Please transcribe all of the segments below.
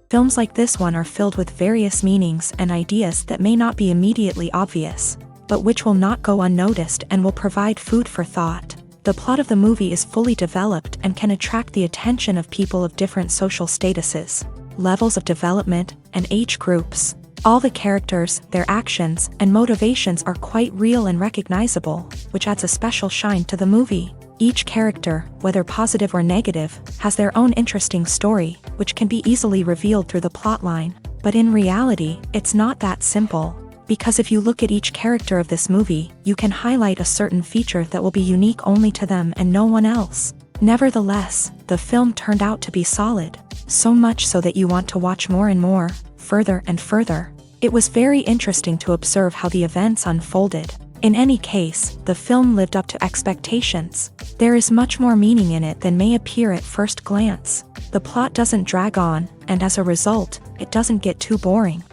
Films like this one are filled with various meanings and ideas that may not be immediately obvious, but which will not go unnoticed and will provide food for thought. The plot of the movie is fully developed and can attract the attention of people of different social statuses, levels of development, and age groups. All the characters, their actions, and motivations are quite real and recognizable, which adds a special shine to the movie. Each character, whether positive or negative, has their own interesting story, which can be easily revealed through the plotline. But in reality, it's not that simple. Because if you look at each character of this movie, you can highlight a certain feature that will be unique only to them and no one else. Nevertheless, the film turned out to be solid. So much so that you want to watch more and more, further and further. It was very interesting to observe how the events unfolded. In any case, the film lived up to expectations. There is much more meaning in it than may appear at first glance. The plot doesn't drag on, and as a result, it doesn't get too boring.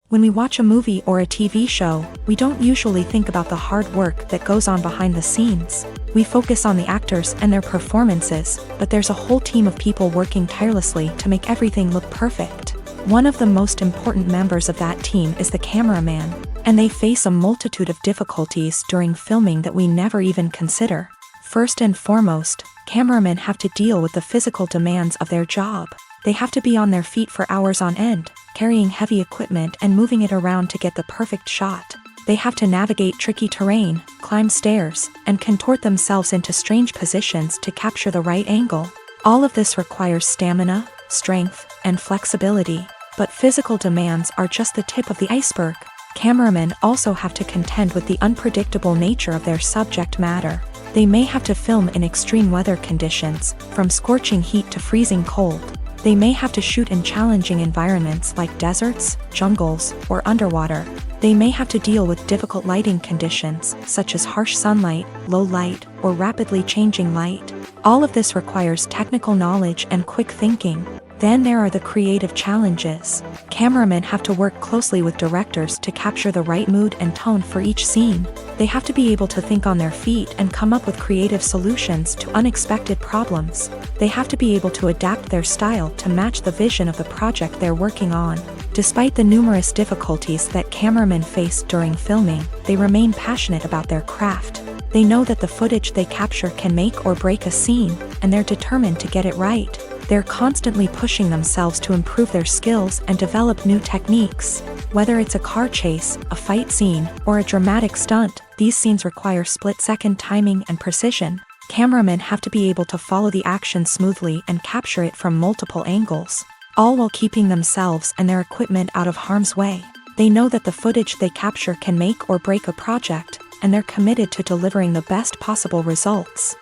When we watch a movie or a TV show, we don't usually think about the hard work that goes on behind the scenes. We focus on the actors and their performances, but there's a whole team of people working tirelessly to make everything look perfect. One of the most important members of that team is the cameraman, and they face a multitude of difficulties during filming that we never even consider. First and foremost, cameramen have to deal with the physical demands of their job. They have to be on their feet for hours on end, carrying heavy equipment and moving it around to get the perfect shot. They have to navigate tricky terrain, climb stairs, and contort themselves into strange positions to capture the right angle. All of this requires stamina, strength, and flexibility. But physical demands are just the tip of the iceberg. Cameramen also have to contend with the unpredictable nature of their subject matter. They may have to film in extreme weather conditions, from scorching heat to freezing cold. They may have to shoot in challenging environments like deserts, jungles, or underwater. They may have to deal with difficult lighting conditions, such as harsh sunlight, low light, or rapidly changing light. All of this requires technical knowledge and quick thinking. Then there are the creative challenges. Cameramen have to work closely with directors to capture the right mood and tone for each scene. They have to be able to think on their feet and come up with creative solutions to unexpected problems. They have to be able to adapt their style to match the vision of the project they're working on. Despite the numerous difficulties that cameramen face during filming, they remain passionate about their craft. They know that the footage they capture can make or break a scene, and they're determined to get it right. They're constantly pushing themselves to improve their skills and develop new techniques. Whether it's a car chase, a fight scene, or a dramatic stunt, these scenes require split-second timing and precision. Cameramen have to be able to follow the action smoothly and capture it from multiple angles, all while keeping themselves and their equipment out of harm's way. They know that the footage they capture can make or break a project, and they're committed to delivering the best possible results.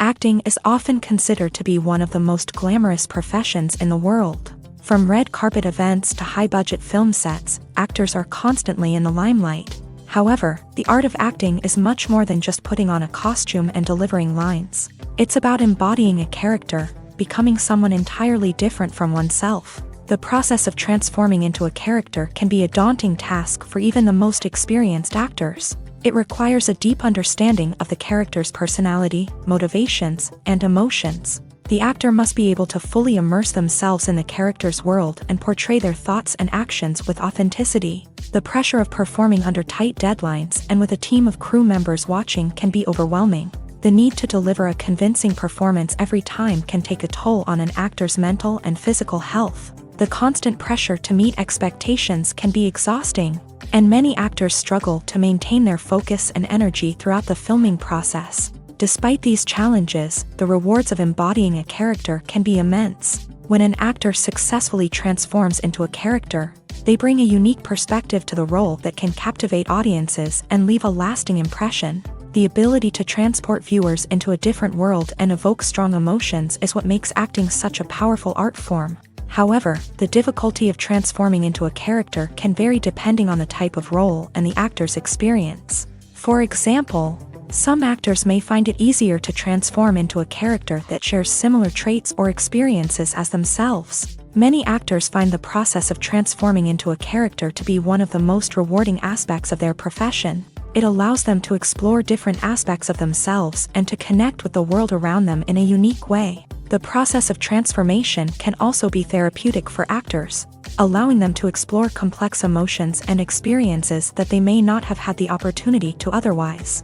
Acting is often considered to be one of the most glamorous professions in the world. From red carpet events to high-budget film sets, actors are constantly in the limelight. However, the art of acting is much more than just putting on a costume and delivering lines. It's about embodying a character, becoming someone entirely different from oneself. The process of transforming into a character can be a daunting task for even the most experienced actors. It requires a deep understanding of the character's personality, motivations, and emotions. The actor must be able to fully immerse themselves in the character's world and portray their thoughts and actions with authenticity. The pressure of performing under tight deadlines and with a team of crew members watching can be overwhelming. The need to deliver a convincing performance every time can take a toll on an actor's mental and physical health. The constant pressure to meet expectations can be exhausting, and many actors struggle to maintain their focus and energy throughout the filming process. Despite these challenges, the rewards of embodying a character can be immense. When an actor successfully transforms into a character, they bring a unique perspective to the role that can captivate audiences and leave a lasting impression. The ability to transport viewers into a different world and evoke strong emotions is what makes acting such a powerful art form. However, the difficulty of transforming into a character can vary depending on the type of role and the actor's experience. For example, some actors may find it easier to transform into a character that shares similar traits or experiences as themselves. Many actors find the process of transforming into a character to be one of the most rewarding aspects of their profession. It allows them to explore different aspects of themselves and to connect with the world around them in a unique way. The process of transformation can also be therapeutic for actors, allowing them to explore complex emotions and experiences that they may not have had the opportunity to otherwise.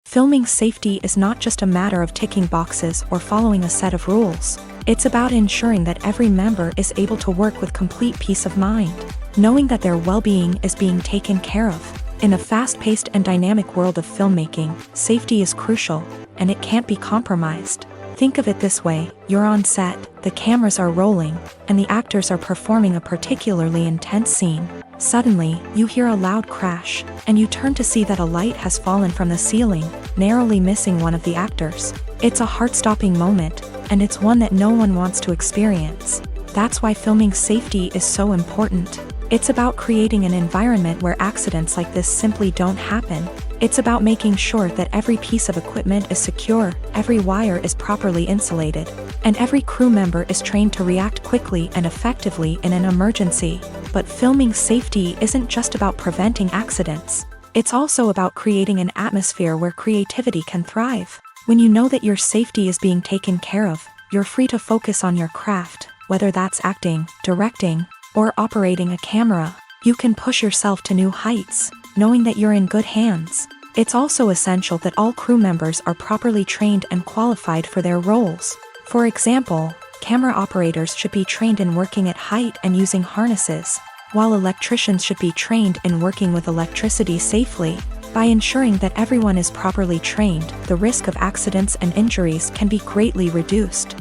Filming safety is not just a matter of ticking boxes or following a set of rules. It's about ensuring that every member is able to work with complete peace of mind, knowing that their well-being is being taken care of. In a fast-paced and dynamic world of filmmaking, safety is crucial, and it can't be compromised. Think of it this way: you're on set, the cameras are rolling, and the actors are performing a particularly intense scene. Suddenly, you hear a loud crash, and you turn to see that a light has fallen from the ceiling, narrowly missing one of the actors. It's a heart-stopping moment, and it's one that no one wants to experience. That's why filming safety is so important. It's about creating an environment where accidents like this simply don't happen. It's about making sure that every piece of equipment is secure, every wire is properly insulated, and every crew member is trained to react quickly and effectively in an emergency. But filming safety isn't just about preventing accidents. It's also about creating an atmosphere where creativity can thrive. When you know that your safety is being taken care of, you're free to focus on your craft, whether that's acting, directing, or operating a camera. You can push yourself to new heights, knowing that you're in good hands. It's also essential that all crew members are properly trained and qualified for their roles. For example, camera operators should be trained in working at height and using harnesses, while electricians should be trained in working with electricity safely. By ensuring that everyone is properly trained, the risk of accidents and injuries can be greatly reduced.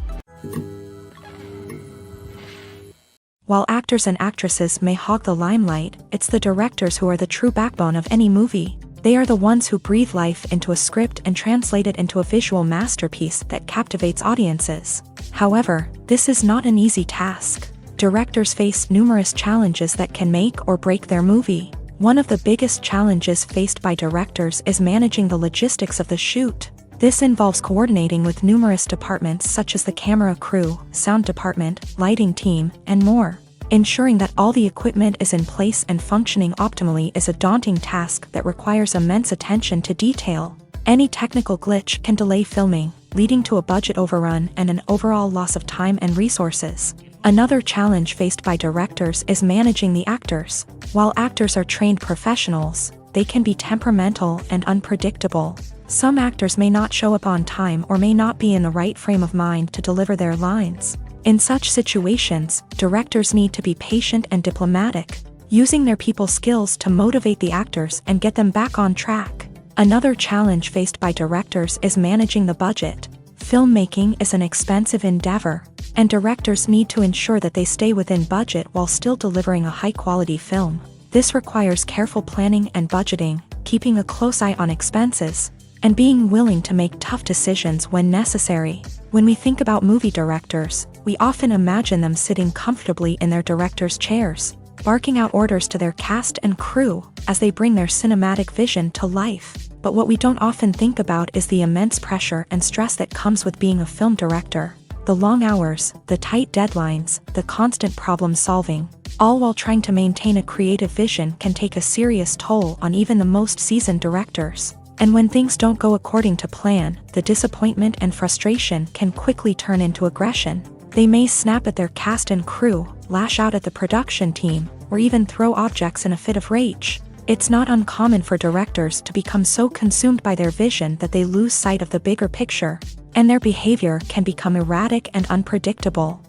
While actors and actresses may hog the limelight, it's the directors who are the true backbone of any movie. They are the ones who breathe life into a script and translate it into a visual masterpiece that captivates audiences. However, this is not an easy task. Directors face numerous challenges that can make or break their movie. One of the biggest challenges faced by directors is managing the logistics of the shoot. This involves coordinating with numerous departments such as the camera crew, sound department, lighting team, and more. Ensuring that all the equipment is in place and functioning optimally is a daunting task that requires immense attention to detail. Any technical glitch can delay filming, leading to a budget overrun and an overall loss of time and resources. Another challenge faced by directors is managing the actors. While actors are trained professionals, they can be temperamental and unpredictable. Some actors may not show up on time or may not be in the right frame of mind to deliver their lines. In such situations, directors need to be patient and diplomatic, using their people skills to motivate the actors and get them back on track. Another challenge faced by directors is managing the budget. Filmmaking is an expensive endeavor, and directors need to ensure that they stay within budget while still delivering a high-quality film. This requires careful planning and budgeting, keeping a close eye on expenses, and being willing to make tough decisions when necessary. When we think about movie directors, we often imagine them sitting comfortably in their director's chairs, barking out orders to their cast and crew as they bring their cinematic vision to life. But what we don't often think about is the immense pressure and stress that comes with being a film director. The long hours, the tight deadlines, the constant problem solving, all while trying to maintain a creative vision can take a serious toll on even the most seasoned directors. And when things don't go according to plan, the disappointment and frustration can quickly turn into aggression. They may snap at their cast and crew, lash out at the production team, or even throw objects in a fit of rage. It's not uncommon for directors to become so consumed by their vision that they lose sight of the bigger picture, and their behavior can become erratic and unpredictable.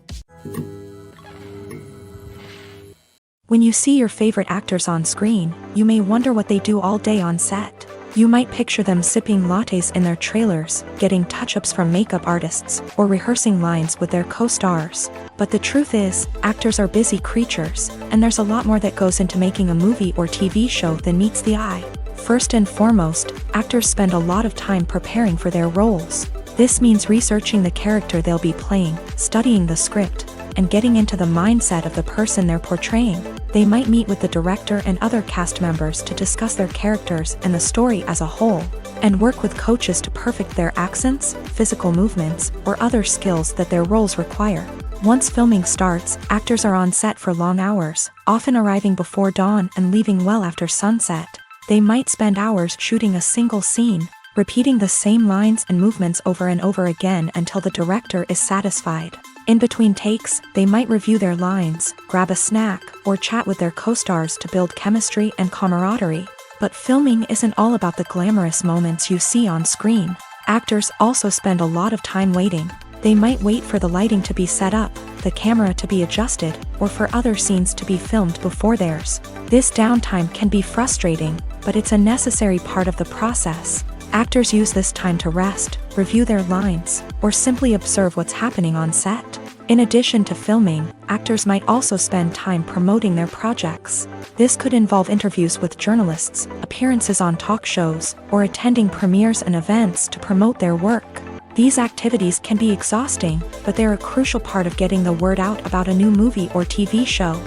When you see your favorite actors on screen, you may wonder what they do all day on set. You might picture them sipping lattes in their trailers, getting touch-ups from makeup artists, or rehearsing lines with their co-stars. But the truth is, actors are busy creatures, and there's a lot more that goes into making a movie or TV show than meets the eye. First and foremost, actors spend a lot of time preparing for their roles. This means researching the character they'll be playing, studying the script, and getting into the mindset of the person they're portraying. They might meet with the director and other cast members to discuss their characters and the story as a whole, and work with coaches to perfect their accents, physical movements, or other skills that their roles require. Once filming starts, actors are on set for long hours, often arriving before dawn and leaving well after sunset. They might spend hours shooting a single scene, repeating the same lines and movements over and over again until the director is satisfied. In between takes, they might review their lines, grab a snack, or chat with their co-stars to build chemistry and camaraderie. But filming isn't all about the glamorous moments you see on screen. Actors also spend a lot of time waiting. They might wait for the lighting to be set up, the camera to be adjusted, or for other scenes to be filmed before theirs. This downtime can be frustrating, but it's a necessary part of the process. Actors use this time to rest, review their lines, or simply observe what's happening on set. In addition to filming, actors might also spend time promoting their projects. This could involve interviews with journalists, appearances on talk shows, or attending premieres and events to promote their work. These activities can be exhausting, but they're a crucial part of getting the word out about a new movie or TV show.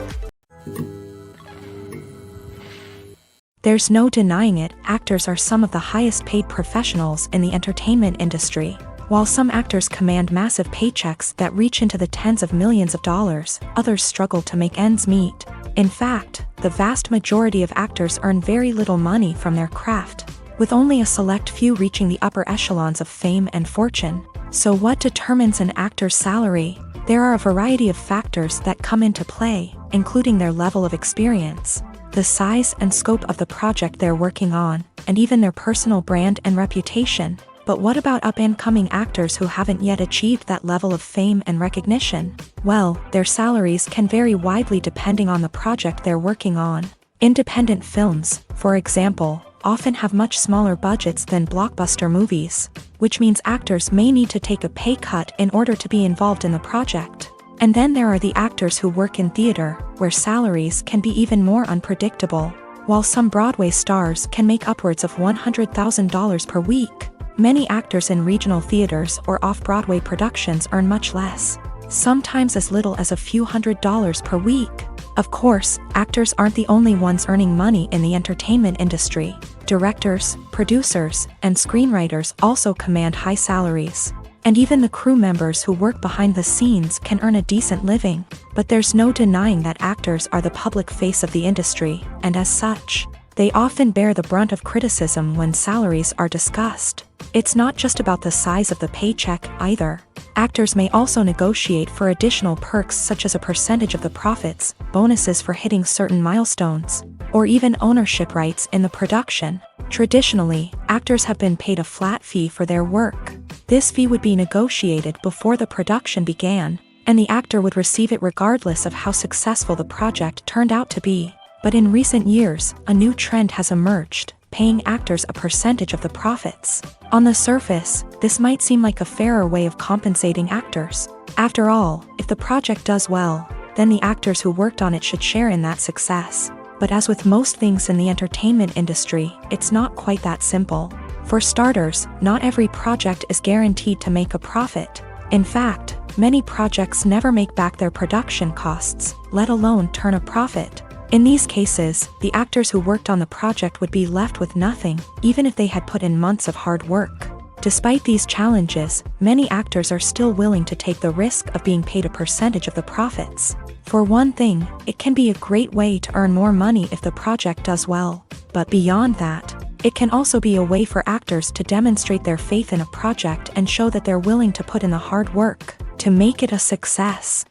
There's no denying it, actors are some of the highest paid professionals in the entertainment industry. While some actors command massive paychecks that reach into the tens of millions of dollars, others struggle to make ends meet. In fact, the vast majority of actors earn very little money from their craft, with only a select few reaching the upper echelons of fame and fortune. So what determines an actor's salary? There are a variety of factors that come into play, including their level of experience, the size and scope of the project they're working on, and even their personal brand and reputation. But what about up-and-coming actors who haven't yet achieved that level of fame and recognition? Well, their salaries can vary widely depending on the project they're working on. Independent films, for example, often have much smaller budgets than blockbuster movies, which means actors may need to take a pay cut in order to be involved in the project. And then there are the actors who work in theater, where salaries can be even more unpredictable. While some Broadway stars can make upwards of $100,000 per week, many actors in regional theaters or off-Broadway productions earn much less, sometimes as little as a few $100s per week. Of course, actors aren't the only ones earning money in the entertainment industry. Directors, producers, and screenwriters also command high salaries. And even the crew members who work behind the scenes can earn a decent living. But there's no denying that actors are the public face of the industry, and as such, they often bear the brunt of criticism when salaries are discussed. It's not just about the size of the paycheck, either. Actors may also negotiate for additional perks such as a percentage of the profits, bonuses for hitting certain milestones, or even ownership rights in the production. Traditionally, actors have been paid a flat fee for their work. This fee would be negotiated before the production began, and the actor would receive it regardless of how successful the project turned out to be. But in recent years, a new trend has emerged, paying actors a percentage of the profits. On the surface, this might seem like a fairer way of compensating actors. After all, if the project does well, then the actors who worked on it should share in that success. But as with most things in the entertainment industry, it's not quite that simple. For starters, not every project is guaranteed to make a profit. In fact, many projects never make back their production costs, let alone turn a profit. In these cases, the actors who worked on the project would be left with nothing, even if they had put in months of hard work. Despite these challenges, many actors are still willing to take the risk of being paid a percentage of the profits. For one thing, it can be a great way to earn more money if the project does well. But beyond that, it can also be a way for actors to demonstrate their faith in a project and show that they're willing to put in the hard work to make it a success.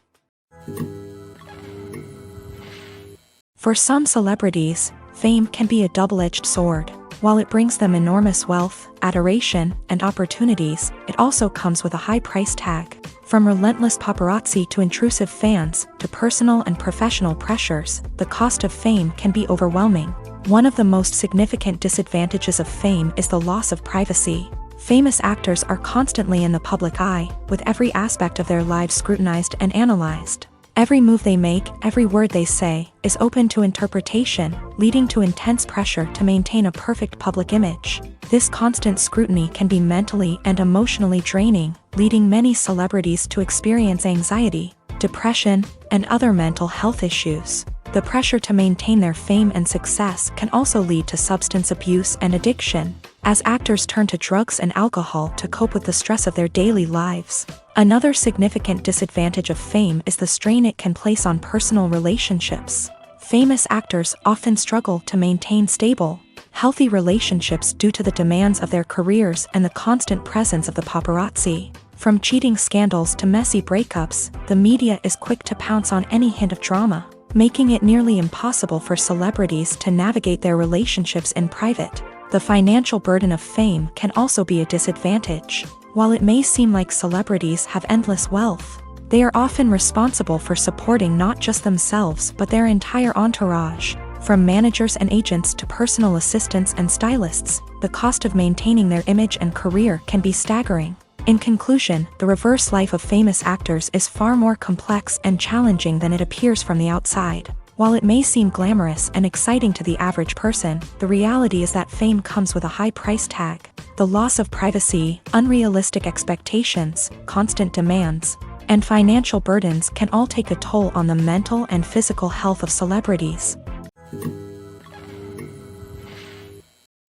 For some celebrities, fame can be a double-edged sword. While it brings them enormous wealth, adoration, and opportunities, it also comes with a high price tag. From relentless paparazzi to intrusive fans, to personal and professional pressures, the cost of fame can be overwhelming. One of the most significant disadvantages of fame is the loss of privacy. Famous actors are constantly in the public eye, with every aspect of their lives scrutinized and analyzed. Every move they make, every word they say, is open to interpretation, leading to intense pressure to maintain a perfect public image. This constant scrutiny can be mentally and emotionally draining, leading many celebrities to experience anxiety, depression, and other mental health issues. The pressure to maintain their fame and success can also lead to substance abuse and addiction, as actors turn to drugs and alcohol to cope with the stress of their daily lives. Another significant disadvantage of fame is the strain it can place on personal relationships. Famous actors often struggle to maintain stable, healthy relationships due to the demands of their careers and the constant presence of the paparazzi. From cheating scandals to messy breakups, the media is quick to pounce on any hint of drama, making it nearly impossible for celebrities to navigate their relationships in private. The financial burden of fame can also be a disadvantage. While it may seem like celebrities have endless wealth, they are often responsible for supporting not just themselves but their entire entourage. From managers and agents to personal assistants and stylists, the cost of maintaining their image and career can be staggering. In conclusion, the reverse life of famous actors is far more complex and challenging than it appears from the outside. While it may seem glamorous and exciting to the average person, the reality is that fame comes with a high price tag. The loss of privacy, unrealistic expectations, constant demands, and financial burdens can all take a toll on the mental and physical health of celebrities.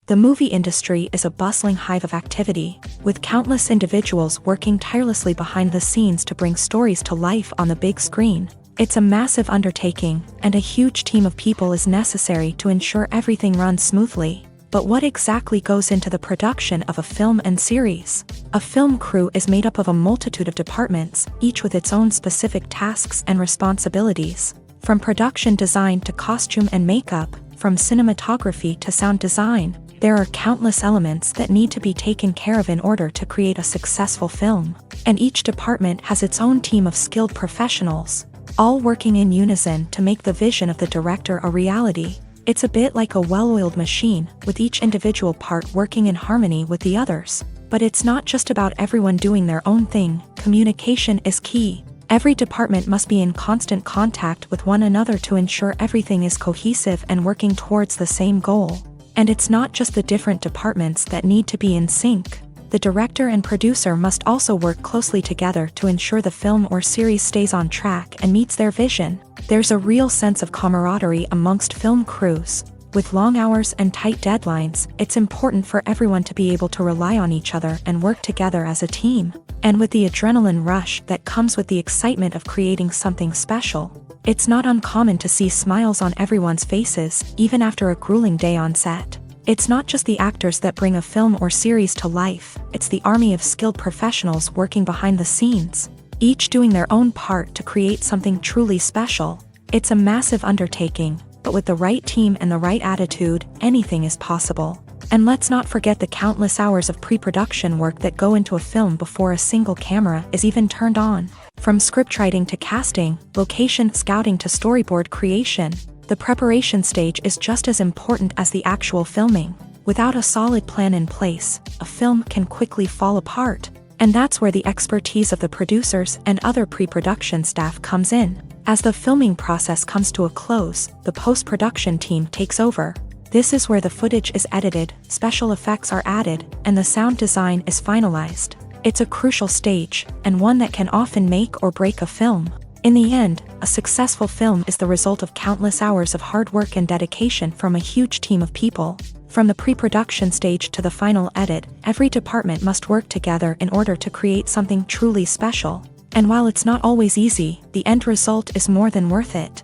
The movie industry is a bustling hive of activity, with countless individuals working tirelessly behind the scenes to bring stories to life on the big screen. It's a massive undertaking, and a huge team of people is necessary to ensure everything runs smoothly. But what exactly goes into the production of a film and series? A film crew is made up of a multitude of departments, each with its own specific tasks and responsibilities. From production design to costume and makeup, from cinematography to sound design, there are countless elements that need to be taken care of in order to create a successful film. And each department has its own team of skilled professionals, all working in unison to make the vision of the director a reality. It's a bit like a well-oiled machine, with each individual part working in harmony with the others. But it's not just about everyone doing their own thing. Communication is key. Every department must be in constant contact with one another to ensure everything is cohesive and working towards the same goal. And it's not just the different departments that need to be in sync. The director and producer must also work closely together to ensure the film or series stays on track and meets their vision. There's a real sense of camaraderie amongst film crews. With long hours and tight deadlines, it's important for everyone to be able to rely on each other and work together as a team. And with the adrenaline rush that comes with the excitement of creating something special, it's not uncommon to see smiles on everyone's faces, even after a grueling day on set. It's not just the actors that bring a film or series to life, it's the army of skilled professionals working behind the scenes, each doing their own part to create something truly special. It's a massive undertaking, but with the right team and the right attitude, anything is possible. And let's not forget the countless hours of pre-production work that go into a film before a single camera is even turned on. From scriptwriting to casting, location scouting to storyboard creation, the preparation stage is just as important as the actual filming. Without a solid plan in place, a film can quickly fall apart. And that's where the expertise of the producers and other pre-production staff comes in. As the filming process comes to a close, the post-production team takes over. This is where the footage is edited, special effects are added, and the sound design is finalized. It's a crucial stage, and one that can often make or break a film. In the end, a successful film is the result of countless hours of hard work and dedication from a huge team of people. From the pre-production stage to the final edit, every department must work together in order to create something truly special. And while it's not always easy, the end result is more than worth it.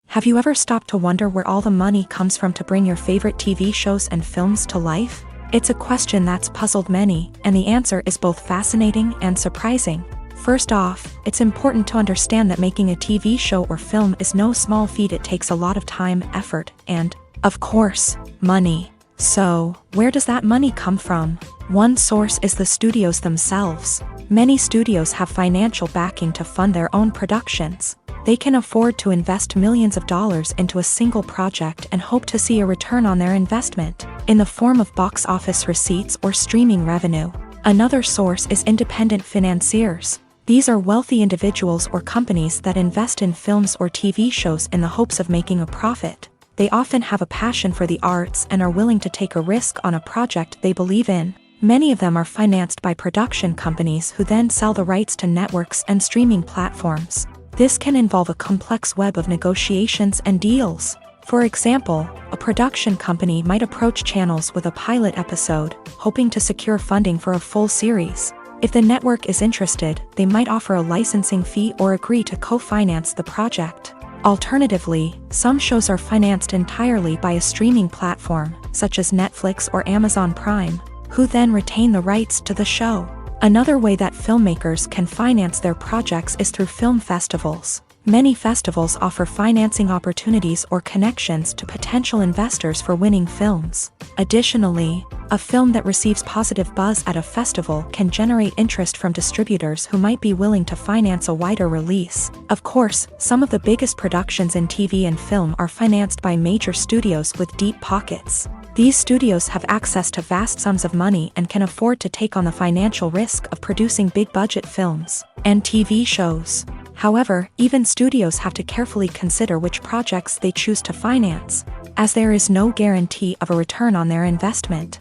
Have you ever stopped to wonder where all the money comes from to bring your favorite TV shows and films to life? It's a question that's puzzled many, and the answer is both fascinating and surprising. First off, it's important to understand that making a TV show or film is no small feat. It takes a lot of time, effort, and, of course, money. So, where does that money come from? One source is the studios themselves. Many studios have financial backing to fund their own productions. They can afford to invest millions of dollars into a single project and hope to see a return on their investment, in the form of box office receipts or streaming revenue. Another source is independent financiers. These are wealthy individuals or companies that invest in films or TV shows in the hopes of making a profit. They often have a passion for the arts and are willing to take a risk on a project they believe in. Many of them are financed by production companies who then sell the rights to networks and streaming platforms. This can involve a complex web of negotiations and deals. For example, a production company might approach channels with a pilot episode, hoping to secure funding for a full series. If the network is interested, they might offer a licensing fee or agree to co-finance the project. Alternatively, some shows are financed entirely by a streaming platform, such as Netflix or Amazon Prime, who then retain the rights to the show. Another way that filmmakers can finance their projects is through film festivals. Many festivals offer financing opportunities or connections to potential investors for winning films. Additionally, a film that receives positive buzz at a festival can generate interest from distributors who might be willing to finance a wider release. Of course, some of the biggest productions in TV and film are financed by major studios with deep pockets. These studios have access to vast sums of money and can afford to take on the financial risk of producing big-budget films and TV shows. However, even studios have to carefully consider which projects they choose to finance, as there is no guarantee of a return on their investment.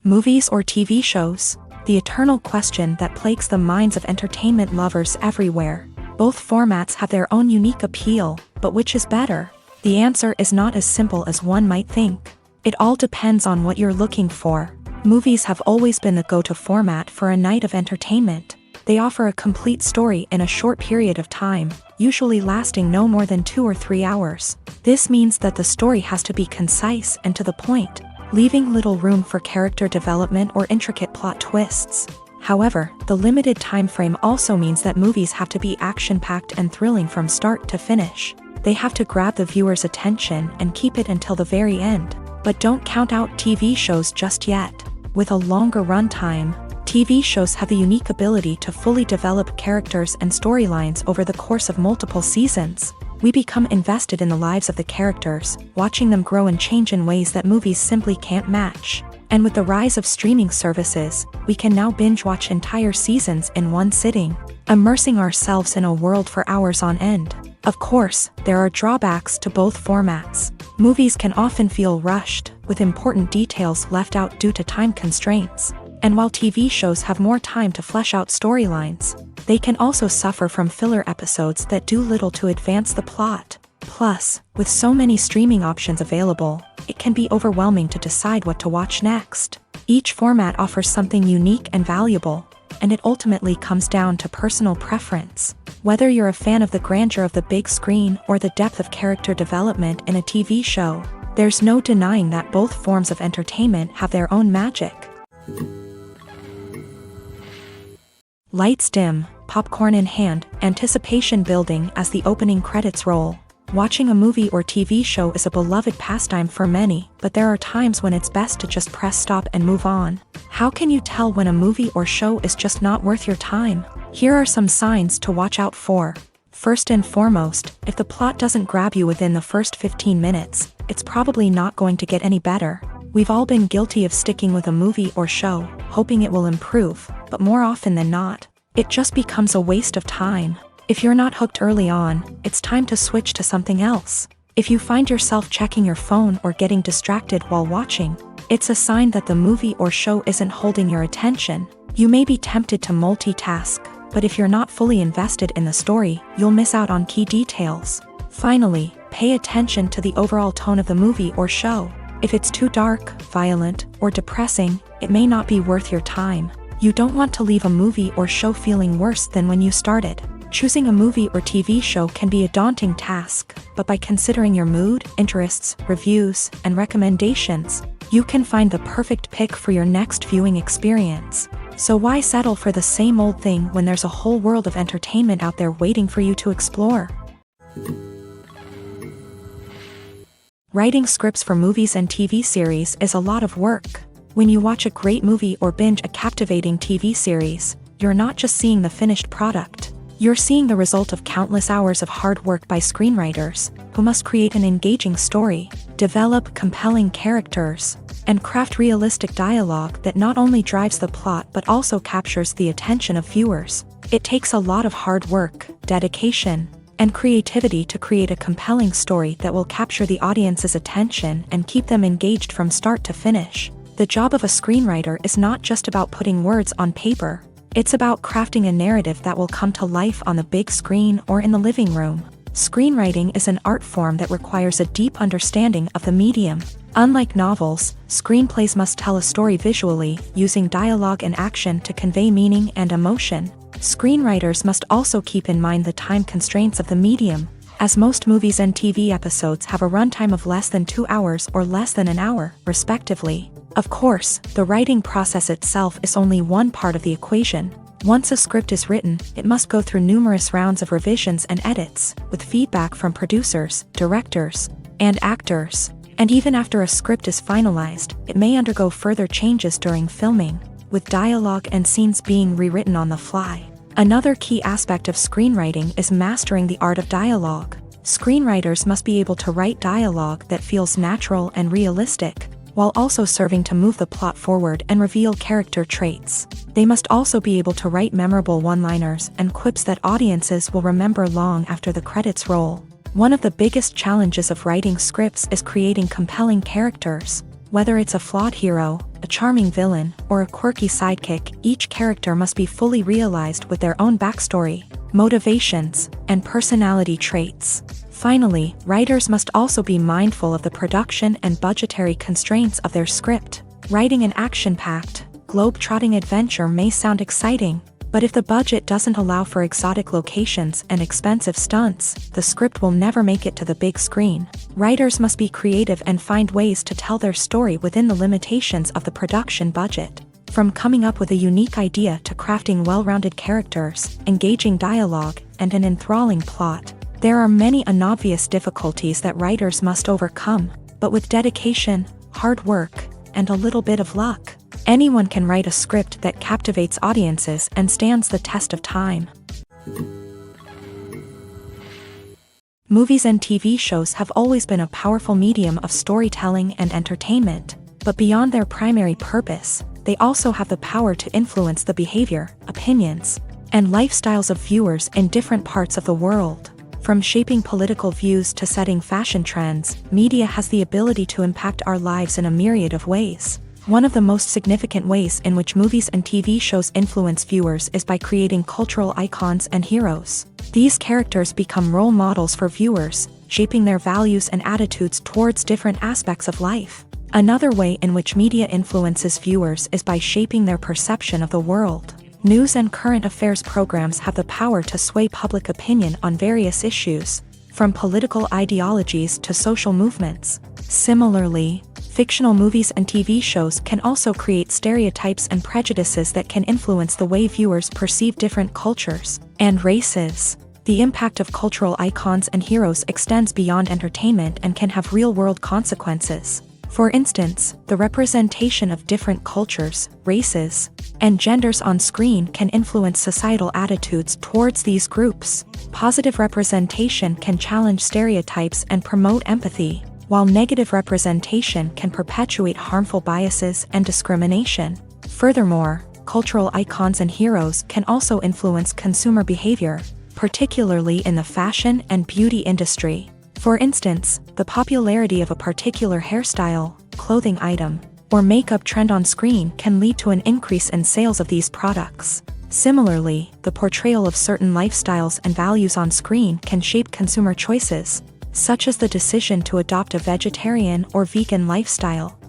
Movies or TV shows? The eternal question that plagues the minds of entertainment lovers everywhere. Both formats have their own unique appeal, but which is better? The answer is not as simple as one might think. It all depends on what you're looking for. Movies have always been the go-to format for a night of entertainment. They offer a complete story in a short period of time, usually lasting no more than 2 or 3 hours. This means that the story has to be concise and to the point, leaving little room for character development or intricate plot twists. However, the limited time frame also means that movies have to be action-packed and thrilling from start to finish. They have to grab the viewer's attention and keep it until the very end. But don't count out TV shows just yet. With a longer runtime, TV shows have the unique ability to fully develop characters and storylines over the course of multiple seasons. We become invested in the lives of the characters, watching them grow and change in ways that movies simply can't match. And with the rise of streaming services, we can now binge-watch entire seasons in one sitting, immersing ourselves in a world for hours on end. Of course, there are drawbacks to both formats. Movies can often feel rushed, with important details left out due to time constraints. And while TV shows have more time to flesh out storylines, they can also suffer from filler episodes that do little to advance the plot. Plus, with so many streaming options available, it can be overwhelming to decide what to watch next. Each format offers something unique and valuable, and it ultimately comes down to personal preference. Whether you're a fan of the grandeur of the big screen or the depth of character development in a TV show, there's no denying that both forms of entertainment have their own magic. Lights dim, popcorn in hand, anticipation building as the opening credits roll. Watching a movie or TV show is a beloved pastime for many, but there are times when it's best to just press stop and move on. How can you tell when a movie or show is just not worth your time? Here are some signs to watch out for. First and foremost, if the plot doesn't grab you within the first 15 minutes, it's probably not going to get any better. We've all been guilty of sticking with a movie or show, hoping it will improve, but more often than not, it just becomes a waste of time. If you're not hooked early on, it's time to switch to something else. If you find yourself checking your phone or getting distracted while watching, it's a sign that the movie or show isn't holding your attention. You may be tempted to multitask, but if you're not fully invested in the story, you'll miss out on key details. Finally, pay attention to the overall tone of the movie or show. If it's too dark, violent, or depressing, it may not be worth your time. You don't want to leave a movie or show feeling worse than when you started. Choosing a movie or TV show can be a daunting task, but by considering your mood, interests, reviews, and recommendations, you can find the perfect pick for your next viewing experience. So why settle for the same old thing when there's a whole world of entertainment out there waiting for you to explore? Writing scripts for movies and TV series is a lot of work. When you watch a great movie or binge a captivating TV series, you're not just seeing the finished product. You're seeing the result of countless hours of hard work by screenwriters, who must create an engaging story, develop compelling characters, and craft realistic dialogue that not only drives the plot but also captures the attention of viewers. It takes a lot of hard work, dedication, and creativity to create a compelling story that will capture the audience's attention and keep them engaged from start to finish. The job of a screenwriter is not just about putting words on paper. It's about crafting a narrative that will come to life on the big screen or in the living room. Screenwriting is an art form that requires a deep understanding of the medium. Unlike novels, screenplays must tell a story visually, using dialogue and action to convey meaning and emotion. Screenwriters must also keep in mind the time constraints of the medium, as most movies and TV episodes have a runtime of less than 2 hours or less than an hour, respectively. Of course, the writing process itself is only one part of the equation. Once a script is written, it must go through numerous rounds of revisions and edits, with feedback from producers, directors, and actors. And even after a script is finalized, it may undergo further changes during filming, with dialogue and scenes being rewritten on the fly. Another key aspect of screenwriting is mastering the art of dialogue. Screenwriters must be able to write dialogue that feels natural and realistic, while also serving to move the plot forward and reveal character traits. They must also be able to write memorable one-liners and quips that audiences will remember long after the credits roll. One of the biggest challenges of writing scripts is creating compelling characters. Whether it's a flawed hero, a charming villain, or a quirky sidekick, each character must be fully realized with their own backstory, motivations, and personality traits. Finally, writers must also be mindful of the production and budgetary constraints of their script. Writing an action-packed, globe-trotting adventure may sound exciting, but if the budget doesn't allow for exotic locations and expensive stunts, the script will never make it to the big screen. Writers must be creative and find ways to tell their story within the limitations of the production budget. From coming up with a unique idea to crafting well-rounded characters, engaging dialogue, and an enthralling plot, there are many unobvious difficulties that writers must overcome, but with dedication, hard work, and a little bit of luck, anyone can write a script that captivates audiences and stands the test of time. Movies and TV shows have always been a powerful medium of storytelling and entertainment, but beyond their primary purpose, they also have the power to influence the behavior, opinions, and lifestyles of viewers in different parts of the world. From shaping political views to setting fashion trends, media has the ability to impact our lives in a myriad of ways. One of the most significant ways in which movies and TV shows influence viewers is by creating cultural icons and heroes. These characters become role models for viewers, shaping their values and attitudes towards different aspects of life. Another way in which media influences viewers is by shaping their perception of the world. News and current affairs programs have the power to sway public opinion on various issues, from political ideologies to social movements. Similarly, fictional movies and TV shows can also create stereotypes and prejudices that can influence the way viewers perceive different cultures and races. The impact of cultural icons and heroes extends beyond entertainment and can have real-world consequences. For instance, the representation of different cultures, races, and genders on screen can influence societal attitudes towards these groups. Positive representation can challenge stereotypes and promote empathy, while negative representation can perpetuate harmful biases and discrimination. Furthermore, cultural icons and heroes can also influence consumer behavior, particularly in the fashion and beauty industry. For instance, the popularity of a particular hairstyle, clothing item, or makeup trend on screen can lead to an increase in sales of these products. Similarly, the portrayal of certain lifestyles and values on screen can shape consumer choices, such as the decision to adopt a vegetarian or vegan lifestyle.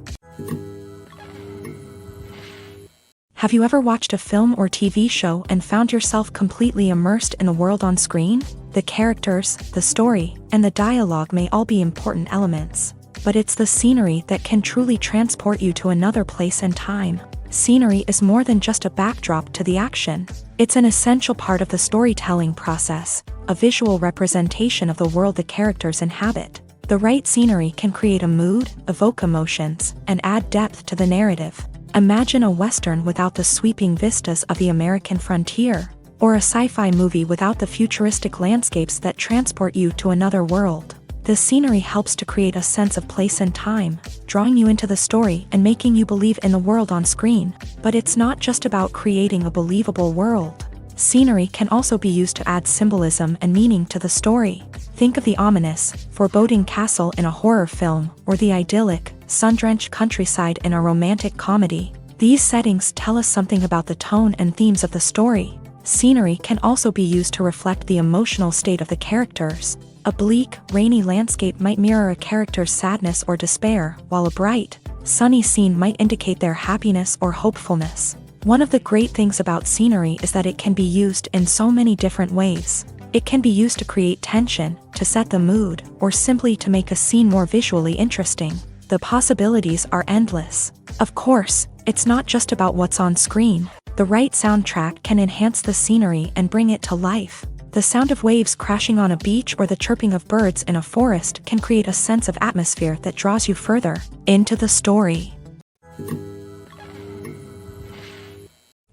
Have you ever watched a film or TV show and found yourself completely immersed in the world on screen? The characters, the story, and the dialogue may all be important elements, but it's the scenery that can truly transport you to another place and time. Scenery is more than just a backdrop to the action. It's an essential part of the storytelling process, a visual representation of the world the characters inhabit. The right scenery can create a mood, evoke emotions, and add depth to the narrative. Imagine a Western without the sweeping vistas of the American frontier, or a sci-fi movie without the futuristic landscapes that transport you to another world. The scenery helps to create a sense of place and time, drawing you into the story and making you believe in the world on screen. But it's not just about creating a believable world. Scenery can also be used to add symbolism and meaning to the story. Think of the ominous, foreboding castle in a horror film, or the idyllic, sun-drenched countryside in a romantic comedy. These settings tell us something about the tone and themes of the story. Scenery can also be used to reflect the emotional state of the characters. A bleak, rainy landscape might mirror a character's sadness or despair, while a bright, sunny scene might indicate their happiness or hopefulness. One of the great things about scenery is that it can be used in so many different ways. It can be used to create tension, to set the mood, or simply to make a scene more visually interesting. The possibilities are endless. Of course, it's not just about what's on screen. The right soundtrack can enhance the scenery and bring it to life. The sound of waves crashing on a beach or the chirping of birds in a forest can create a sense of atmosphere that draws you further into the story.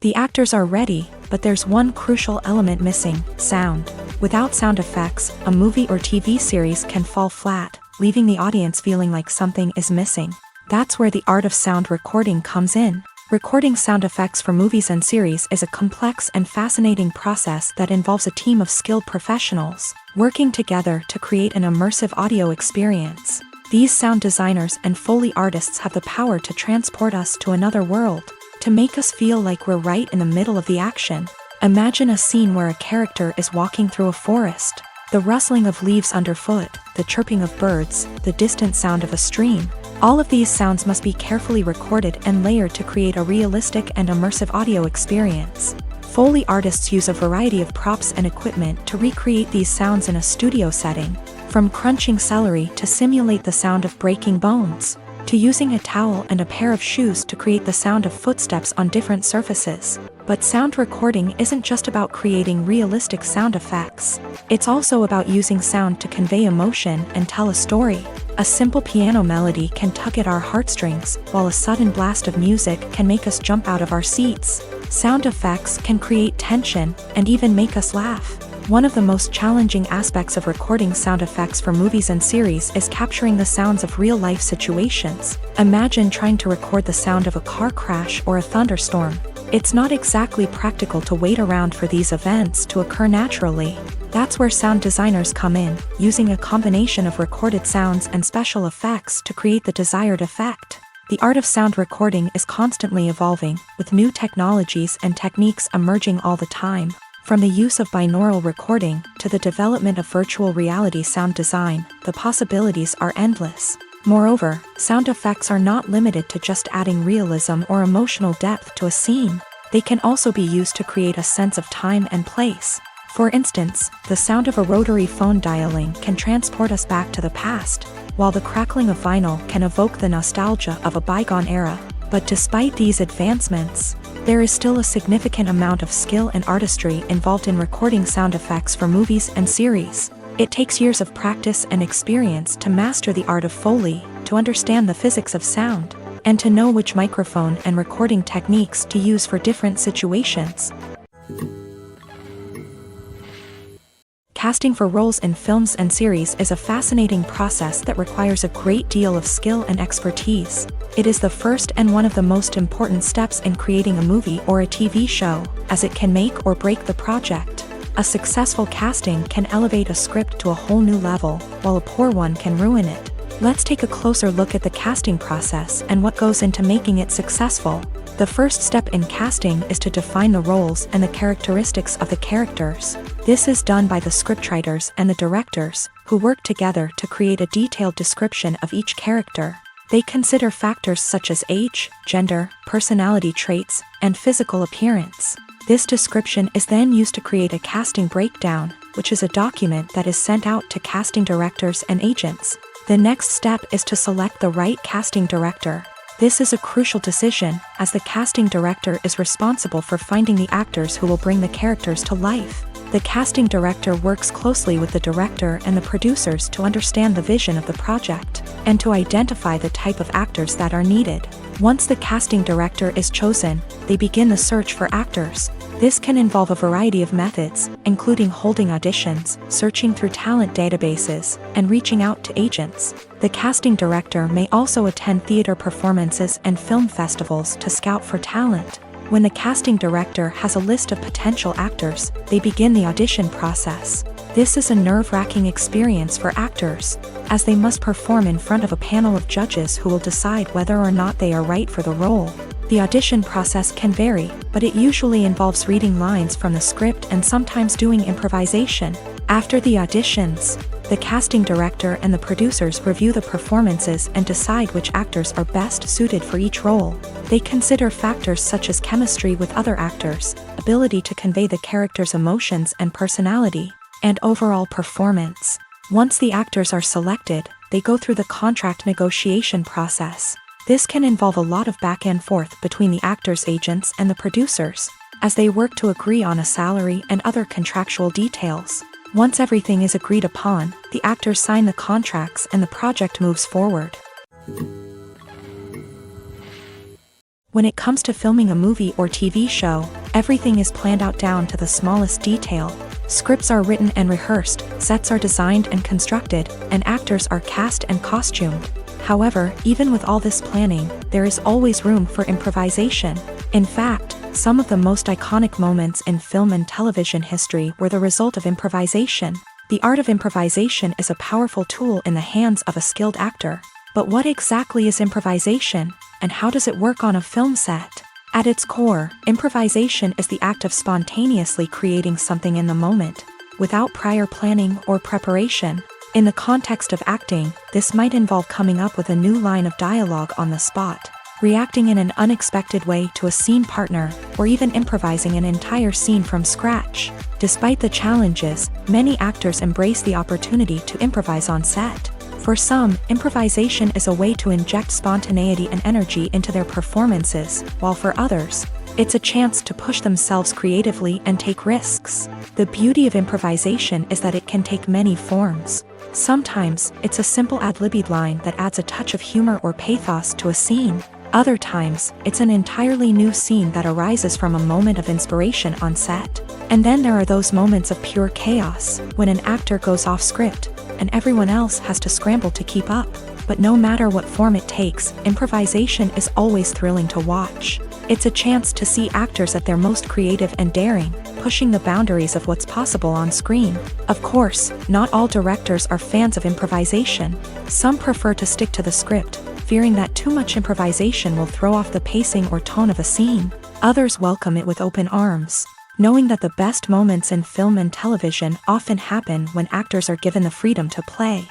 The actors are ready, but there's one crucial element missing: sound. Without sound effects, a movie or TV series can fall flat, leaving the audience feeling like something is missing. That's where the art of sound recording comes in. Recording sound effects for movies and series is a complex and fascinating process that involves a team of skilled professionals working together to create an immersive audio experience. These sound designers and Foley artists have the power to transport us to another world, to make us feel like we're right in the middle of the action. Imagine a scene where a character is walking through a forest. The rustling of leaves underfoot, the chirping of birds, the distant sound of a stream. All of these sounds must be carefully recorded and layered to create a realistic and immersive audio experience. Foley artists use a variety of props and equipment to recreate these sounds in a studio setting, from crunching celery to simulate the sound of breaking bones, to using a towel and a pair of shoes to create the sound of footsteps on different surfaces. But sound recording isn't just about creating realistic sound effects. It's also about using sound to convey emotion and tell a story. A simple piano melody can tug at our heartstrings, while a sudden blast of music can make us jump out of our seats. Sound effects can create tension and even make us laugh. One of the most challenging aspects of recording sound effects for movies and series is capturing the sounds of real-life situations. Imagine trying to record the sound of a car crash or a thunderstorm. It's not exactly practical to wait around for these events to occur naturally. That's where sound designers come in, using a combination of recorded sounds and special effects to create the desired effect. The art of sound recording is constantly evolving, with new technologies and techniques emerging all the time. From the use of binaural recording to the development of virtual reality sound design, the possibilities are endless. Moreover, sound effects are not limited to just adding realism or emotional depth to a scene. They can also be used to create a sense of time and place. For instance, the sound of a rotary phone dialing can transport us back to the past, while the crackling of vinyl can evoke the nostalgia of a bygone era. But despite these advancements, there is still a significant amount of skill and artistry involved in recording sound effects for movies and series. It takes years of practice and experience to master the art of Foley, to understand the physics of sound, and to know which microphone and recording techniques to use for different situations. Casting for roles in films and series is a fascinating process that requires a great deal of skill and expertise. It is the first and one of the most important steps in creating a movie or a TV show, as it can make or break the project. A successful casting can elevate a script to a whole new level, while a poor one can ruin it. Let's take a closer look at the casting process and what goes into making it successful. The first step in casting is to define the roles and the characteristics of the characters. This is done by the scriptwriters and the directors, who work together to create a detailed description of each character. They consider factors such as age, gender, personality traits, and physical appearance. This description is then used to create a casting breakdown, which is a document that is sent out to casting directors and agents. The next step is to select the right casting director. This is a crucial decision, as the casting director is responsible for finding the actors who will bring the characters to life. The casting director works closely with the director and the producers to understand the vision of the project, and to identify the type of actors that are needed. Once the casting director is chosen, they begin the search for actors. This can involve a variety of methods, including holding auditions, searching through talent databases, and reaching out to agents. The casting director may also attend theater performances and film festivals to scout for talent. When the casting director has a list of potential actors, they begin the audition process. This is a nerve-wracking experience for actors, as they must perform in front of a panel of judges who will decide whether or not they are right for the role. The audition process can vary, but it usually involves reading lines from the script and sometimes doing improvisation. After the auditions, The casting director and the producers review the performances and decide which actors are best suited for each role. They consider factors such as chemistry with other actors, ability to convey the character's emotions and personality, and overall performance. Once the actors are selected, they go through the contract negotiation process. This can involve a lot of back and forth between the actors' agents and the producers, as they work to agree on a salary and other contractual details. Once everything is agreed upon, the actors sign the contracts and the project moves forward. When it comes to filming a movie or TV show, everything is planned out down to the smallest detail. Scripts are written and rehearsed, sets are designed and constructed, and actors are cast and costumed. However, even with all this planning, there is always room for improvisation. In fact, some of the most iconic moments in film and television history were the result of improvisation. The art of improvisation is a powerful tool in the hands of a skilled actor. But what exactly is improvisation, and how does it work on a film set? At its core, improvisation is the act of spontaneously creating something in the moment, without prior planning or preparation. In the context of acting, this might involve coming up with a new line of dialogue on the spot, reacting in an unexpected way to a scene partner, or even improvising an entire scene from scratch. Despite the challenges, many actors embrace the opportunity to improvise on set. For some, improvisation is a way to inject spontaneity and energy into their performances, while for others, it's a chance to push themselves creatively and take risks. The beauty of improvisation is that it can take many forms. Sometimes, it's a simple ad-libbed line that adds a touch of humor or pathos to a scene. Other times, it's an entirely new scene that arises from a moment of inspiration on set. And then there are those moments of pure chaos, when an actor goes off script, and everyone else has to scramble to keep up. But no matter what form it takes, improvisation is always thrilling to watch. It's a chance to see actors at their most creative and daring, pushing the boundaries of what's possible on screen. Of course, not all directors are fans of improvisation. Some prefer to stick to the script, fearing that too much improvisation will throw off the pacing or tone of a scene. Others welcome it with open arms, knowing that the best moments in film and television often happen when actors are given the freedom to play.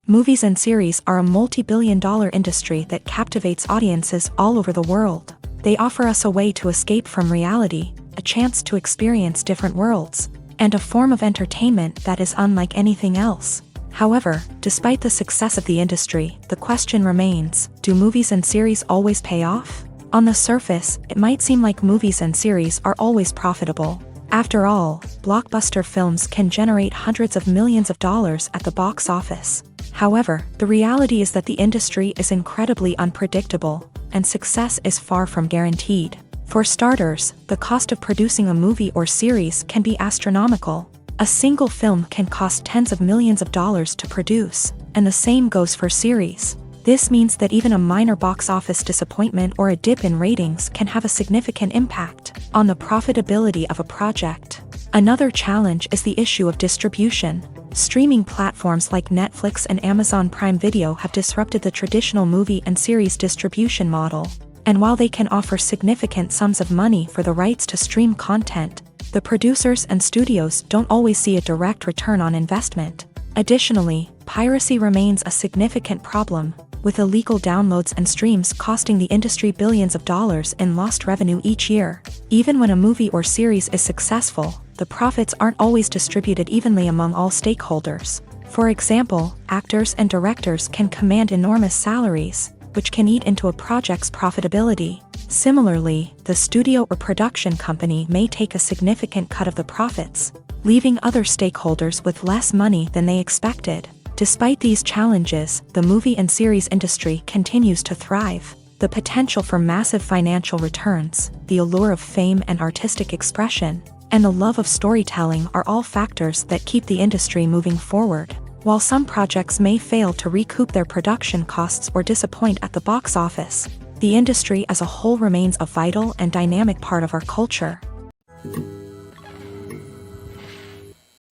Movies and series are a multi-billion-dollar industry that captivates audiences all over the world. They offer us a way to escape from reality, a chance to experience different worlds, and a form of entertainment that is unlike anything else. However, despite the success of the industry, the question remains, do movies and series always pay off? On the surface, it might seem like movies and series are always profitable. After all, blockbuster films can generate hundreds of millions of dollars at the box office. However, the reality is that the industry is incredibly unpredictable, and success is far from guaranteed. For starters, the cost of producing a movie or series can be astronomical. A single film can cost tens of millions of dollars to produce, and the same goes for series. This means that even a minor box office disappointment or a dip in ratings can have a significant impact on the profitability of a project. Another challenge is the issue of distribution. Streaming platforms like Netflix and Amazon Prime Video have disrupted the traditional movie and series distribution model. And while they can offer significant sums of money for the rights to stream content, the producers and studios don't always see a direct return on investment. Additionally, piracy remains a significant problem, with illegal downloads and streams costing the industry billions of dollars in lost revenue each year. Even when a movie or series is successful, the profits aren't always distributed evenly among all stakeholders. For example, actors and directors can command enormous salaries, which can eat into a project's profitability. Similarly, the studio or production company may take a significant cut of the profits, leaving other stakeholders with less money than they expected. Despite these challenges, the movie and series industry continues to thrive. The potential for massive financial returns, the allure of fame and artistic expression, and the love of storytelling are all factors that keep the industry moving forward. While some projects may fail to recoup their production costs or disappoint at the box office, the industry as a whole remains a vital and dynamic part of our culture.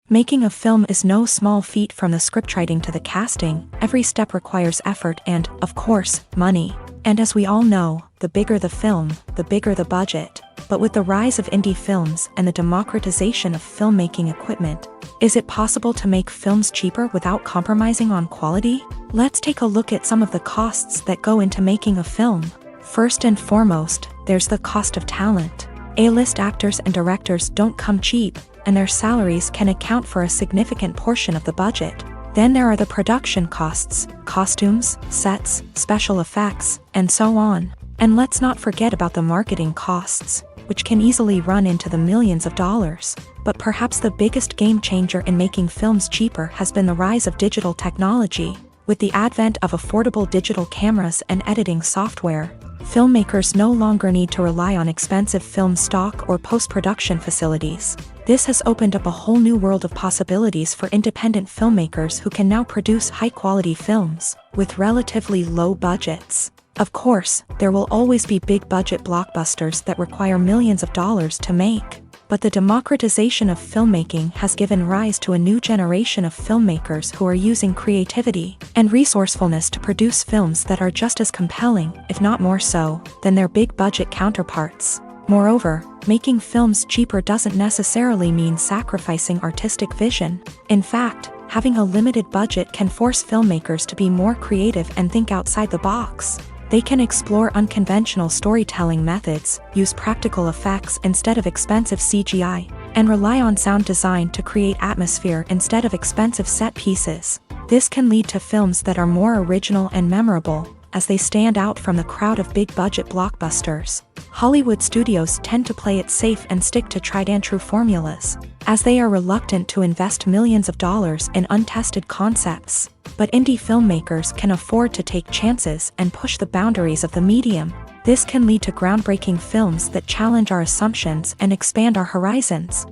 Making a film is no small feat. From the scriptwriting to the casting, every step requires effort and, of course, money. And as we all know, the bigger the film, the bigger the budget. But with the rise of indie films and the democratization of filmmaking equipment, is it possible to make films cheaper without compromising on quality? Let's take a look at some of the costs that go into making a film. First and foremost, there's the cost of talent. A-list actors and directors don't come cheap, and their salaries can account for a significant portion of the budget. Then there are the production costs, costumes, sets, special effects, and so on. And let's not forget about the marketing costs, which can easily run into the millions of dollars. But perhaps the biggest game changer in making films cheaper has been the rise of digital technology. With the advent of affordable digital cameras and editing software, filmmakers no longer need to rely on expensive film stock or post-production facilities. This has opened up a whole new world of possibilities for independent filmmakers who can now produce high-quality films with relatively low budgets. Of course, there will always be big-budget blockbusters that require millions of dollars to make. But the democratization of filmmaking has given rise to a new generation of filmmakers who are using creativity and resourcefulness to produce films that are just as compelling, if not more so, than their big-budget counterparts. Moreover, making films cheaper doesn't necessarily mean sacrificing artistic vision. In fact, having a limited budget can force filmmakers to be more creative and think outside the box. They can explore unconventional storytelling methods, use practical effects instead of expensive CGI, and rely on sound design to create atmosphere instead of expensive set pieces. This can lead to films that are more original and memorable, as they stand out from the crowd of big-budget blockbusters. Hollywood studios tend to play it safe and stick to tried-and-true formulas, as they are reluctant to invest millions of dollars in untested concepts. But indie filmmakers can afford to take chances and push the boundaries of the medium. This can lead to groundbreaking films that challenge our assumptions and expand our horizons.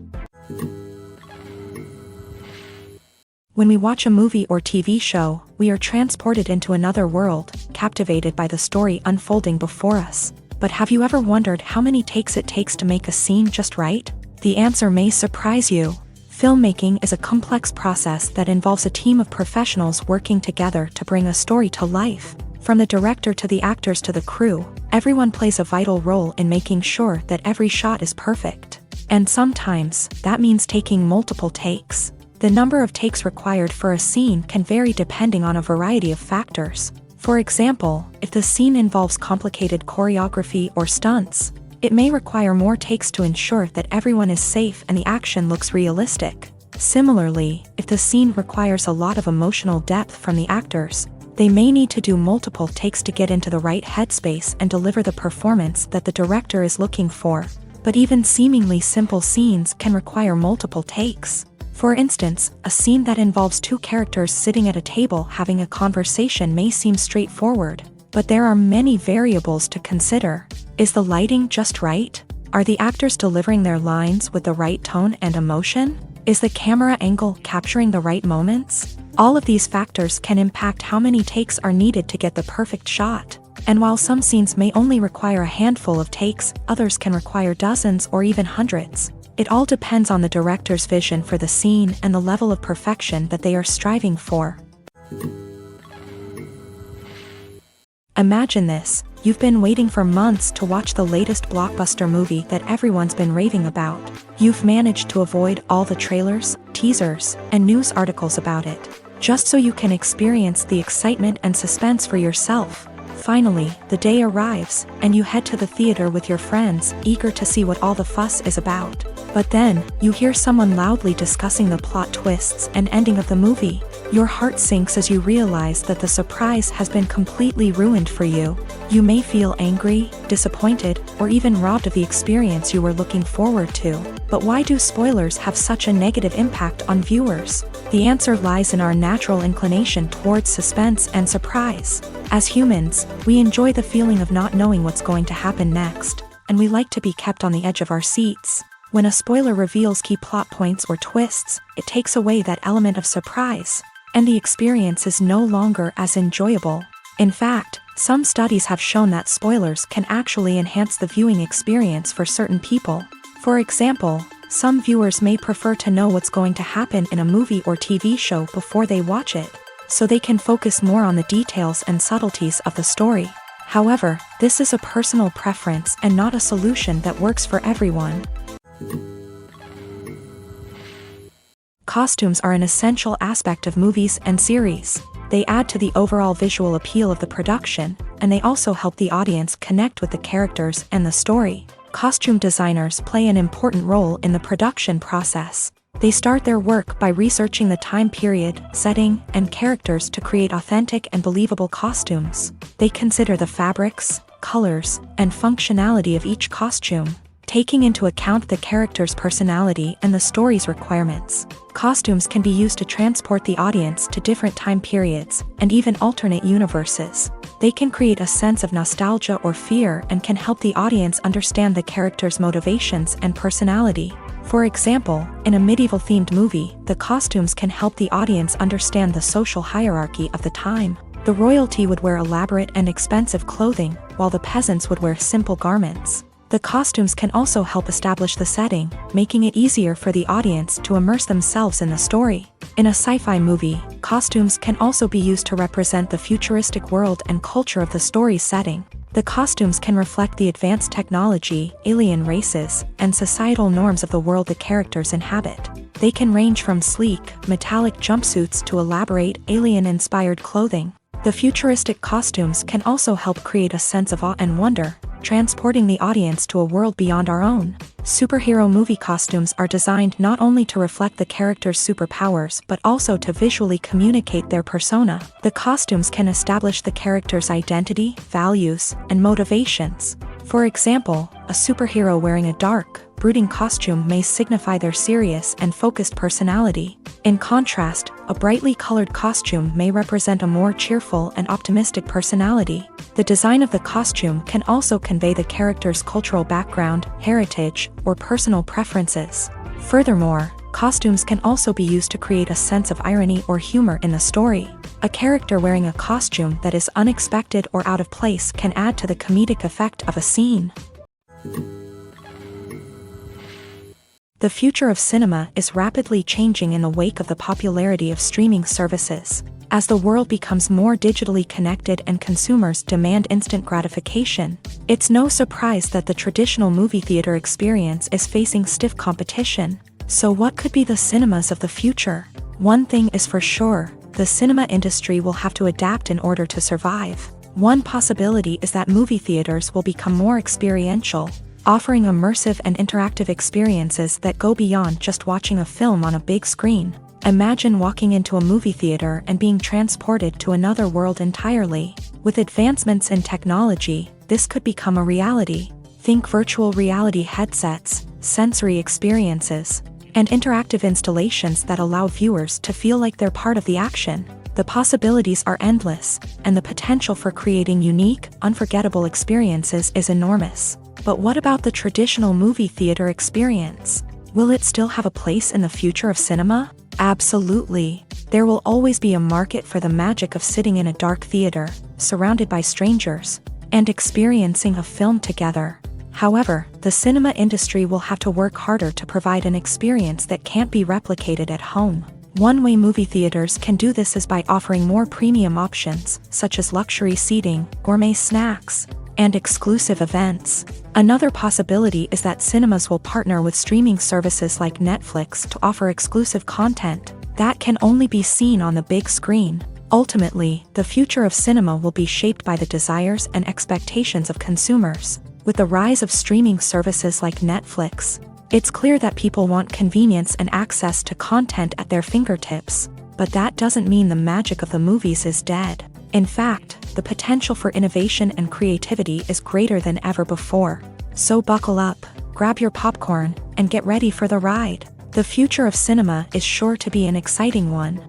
When we watch a movie or TV show, we are transported into another world, captivated by the story unfolding before us. But have you ever wondered how many takes it takes to make a scene just right? The answer may surprise you. Filmmaking is a complex process that involves a team of professionals working together to bring a story to life. From the director to the actors to the crew, everyone plays a vital role in making sure that every shot is perfect. And sometimes, that means taking multiple takes. The number of takes required for a scene can vary depending on a variety of factors. For example, if the scene involves complicated choreography or stunts, it may require more takes to ensure that everyone is safe and the action looks realistic. Similarly, if the scene requires a lot of emotional depth from the actors, they may need to do multiple takes to get into the right headspace and deliver the performance that the director is looking for. But even seemingly simple scenes can require multiple takes. For instance, a scene that involves two characters sitting at a table having a conversation may seem straightforward, but there are many variables to consider. Is the lighting just right? Are the actors delivering their lines with the right tone and emotion? Is the camera angle capturing the right moments? All of these factors can impact how many takes are needed to get the perfect shot. And while some scenes may only require a handful of takes, others can require dozens or even hundreds. It all depends on the director's vision for the scene and the level of perfection that they are striving for. Imagine this. You've been waiting for months to watch the latest blockbuster movie that everyone's been raving about. You've managed to avoid all the trailers, teasers, and news articles about it, just so you can experience the excitement and suspense for yourself. Finally, the day arrives, and you head to the theater with your friends, eager to see what all the fuss is about. But then, you hear someone loudly discussing the plot twists and ending of the movie. Your heart sinks as you realize that the surprise has been completely ruined for you. You may feel angry, disappointed, or even robbed of the experience you were looking forward to. But why do spoilers have such a negative impact on viewers? The answer lies in our natural inclination towards suspense and surprise. As humans, we enjoy the feeling of not knowing what's going to happen next, and we like to be kept on the edge of our seats. When a spoiler reveals key plot points or twists, it takes away that element of surprise, and the experience is no longer as enjoyable. In fact, some studies have shown that spoilers can actually enhance the viewing experience for certain people. For example, some viewers may prefer to know what's going to happen in a movie or TV show before they watch it, so they can focus more on the details and subtleties of the story. However, this is a personal preference and not a solution that works for everyone. Costumes are an essential aspect of movies and series. They add to the overall visual appeal of the production, and they also help the audience connect with the characters and the story. Costume designers play an important role in the production process. They start their work by researching the time period, setting, and characters to create authentic and believable costumes. They consider the fabrics, colors, and functionality of each costume, taking into account the character's personality and the story's requirements. Costumes can be used to transport the audience to different time periods and even alternate universes. They can create a sense of nostalgia or fear and can help the audience understand the character's motivations and personality. For example, in a medieval-themed movie, the costumes can help the audience understand the social hierarchy of the time. The royalty would wear elaborate and expensive clothing, while the peasants would wear simple garments. The costumes can also help establish the setting, making it easier for the audience to immerse themselves in the story. In a sci-fi movie, costumes can also be used to represent the futuristic world and culture of the story's setting. The costumes can reflect the advanced technology, alien races, and societal norms of the world the characters inhabit. They can range from sleek, metallic jumpsuits to elaborate, alien-inspired clothing. The futuristic costumes can also help create a sense of awe and wonder, transporting the audience to a world beyond our own. Superhero movie costumes are designed not only to reflect the character's superpowers but also to visually communicate their persona. The costumes can establish the character's identity, values, and motivations. For example, a superhero wearing a dark, brooding costume may signify their serious and focused personality. In contrast, a brightly colored costume may represent a more cheerful and optimistic personality. The design of the costume can also convey the character's cultural background, heritage, or personal preferences. Furthermore, costumes can also be used to create a sense of irony or humor in the story. A character wearing a costume that is unexpected or out of place can add to the comedic effect of a scene. The future of cinema is rapidly changing in the wake of the popularity of streaming services. As the world becomes more digitally connected and consumers demand instant gratification, it's no surprise that the traditional movie theater experience is facing stiff competition. So what could be the cinemas of the future? One thing is for sure, the cinema industry will have to adapt in order to survive. One possibility is that movie theaters will become more experiential, offering immersive and interactive experiences that go beyond just watching a film on a big screen. Imagine walking into a movie theater and being transported to another world entirely. With advancements in technology, this could become a reality. Think virtual reality headsets, sensory experiences, and interactive installations that allow viewers to feel like they're part of the action. The possibilities are endless, and the potential for creating unique, unforgettable experiences is enormous. But what about the traditional movie theater experience? Will it still have a place in the future of cinema? Absolutely. There will always be a market for the magic of sitting in a dark theater, surrounded by strangers, and experiencing a film together. However, the cinema industry will have to work harder to provide an experience that can't be replicated at home. One way movie theaters can do this is by offering more premium options, such as luxury seating, gourmet snacks, and exclusive events. Another possibility is that cinemas will partner with streaming services like Netflix to offer exclusive content that can only be seen on the big screen. Ultimately, the future of cinema will be shaped by the desires and expectations of consumers. With the rise of streaming services like Netflix, it's clear that people want convenience and access to content at their fingertips. But that doesn't mean the magic of the movies is dead. In fact, the potential for innovation and creativity is greater than ever before. So buckle up, grab your popcorn, and get ready for the ride. The future of cinema is sure to be an exciting one.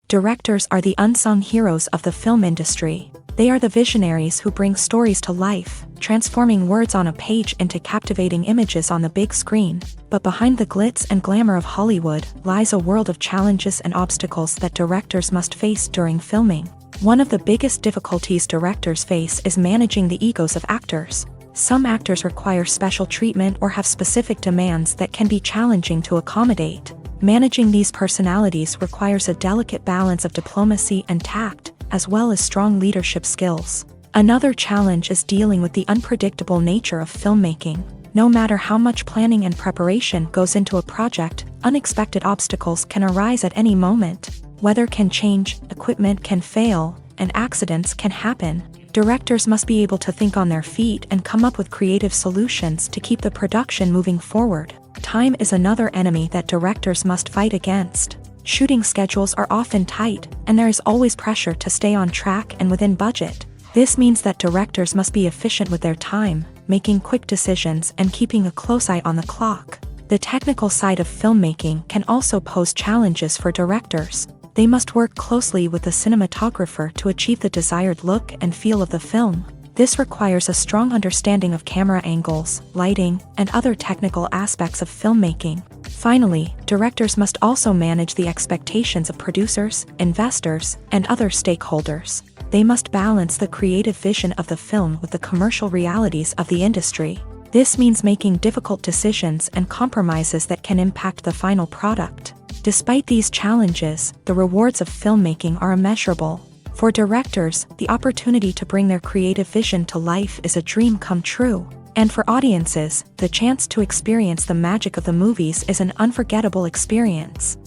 Directors are the unsung heroes of the film industry. They are the visionaries who bring stories to life, transforming words on a page into captivating images on the big screen. But behind the glitz and glamour of Hollywood lies a world of challenges and obstacles that directors must face during filming. One of the biggest difficulties directors face is managing the egos of actors. Some actors require special treatment or have specific demands that can be challenging to accommodate. Managing these personalities requires a delicate balance of diplomacy and tact, as well as strong leadership skills. Another challenge is dealing with the unpredictable nature of filmmaking. No matter how much planning and preparation goes into a project, unexpected obstacles can arise at any moment. Weather can change, equipment can fail, and accidents can happen. Directors must be able to think on their feet and come up with creative solutions to keep the production moving forward. Time is another enemy that directors must fight against. Shooting schedules are often tight, and there is always pressure to stay on track and within budget. This means that directors must be efficient with their time, making quick decisions and keeping a close eye on the clock. The technical side of filmmaking can also pose challenges for directors. They must work closely with the cinematographer to achieve the desired look and feel of the film. This requires a strong understanding of camera angles, lighting, and other technical aspects of filmmaking. Finally, directors must also manage the expectations of producers, investors, and other stakeholders. They must balance the creative vision of the film with the commercial realities of the industry. This means making difficult decisions and compromises that can impact the final product. Despite these challenges, the rewards of filmmaking are immeasurable. For directors, the opportunity to bring their creative vision to life is a dream come true. And for audiences, the chance to experience the magic of the movies is an unforgettable experience.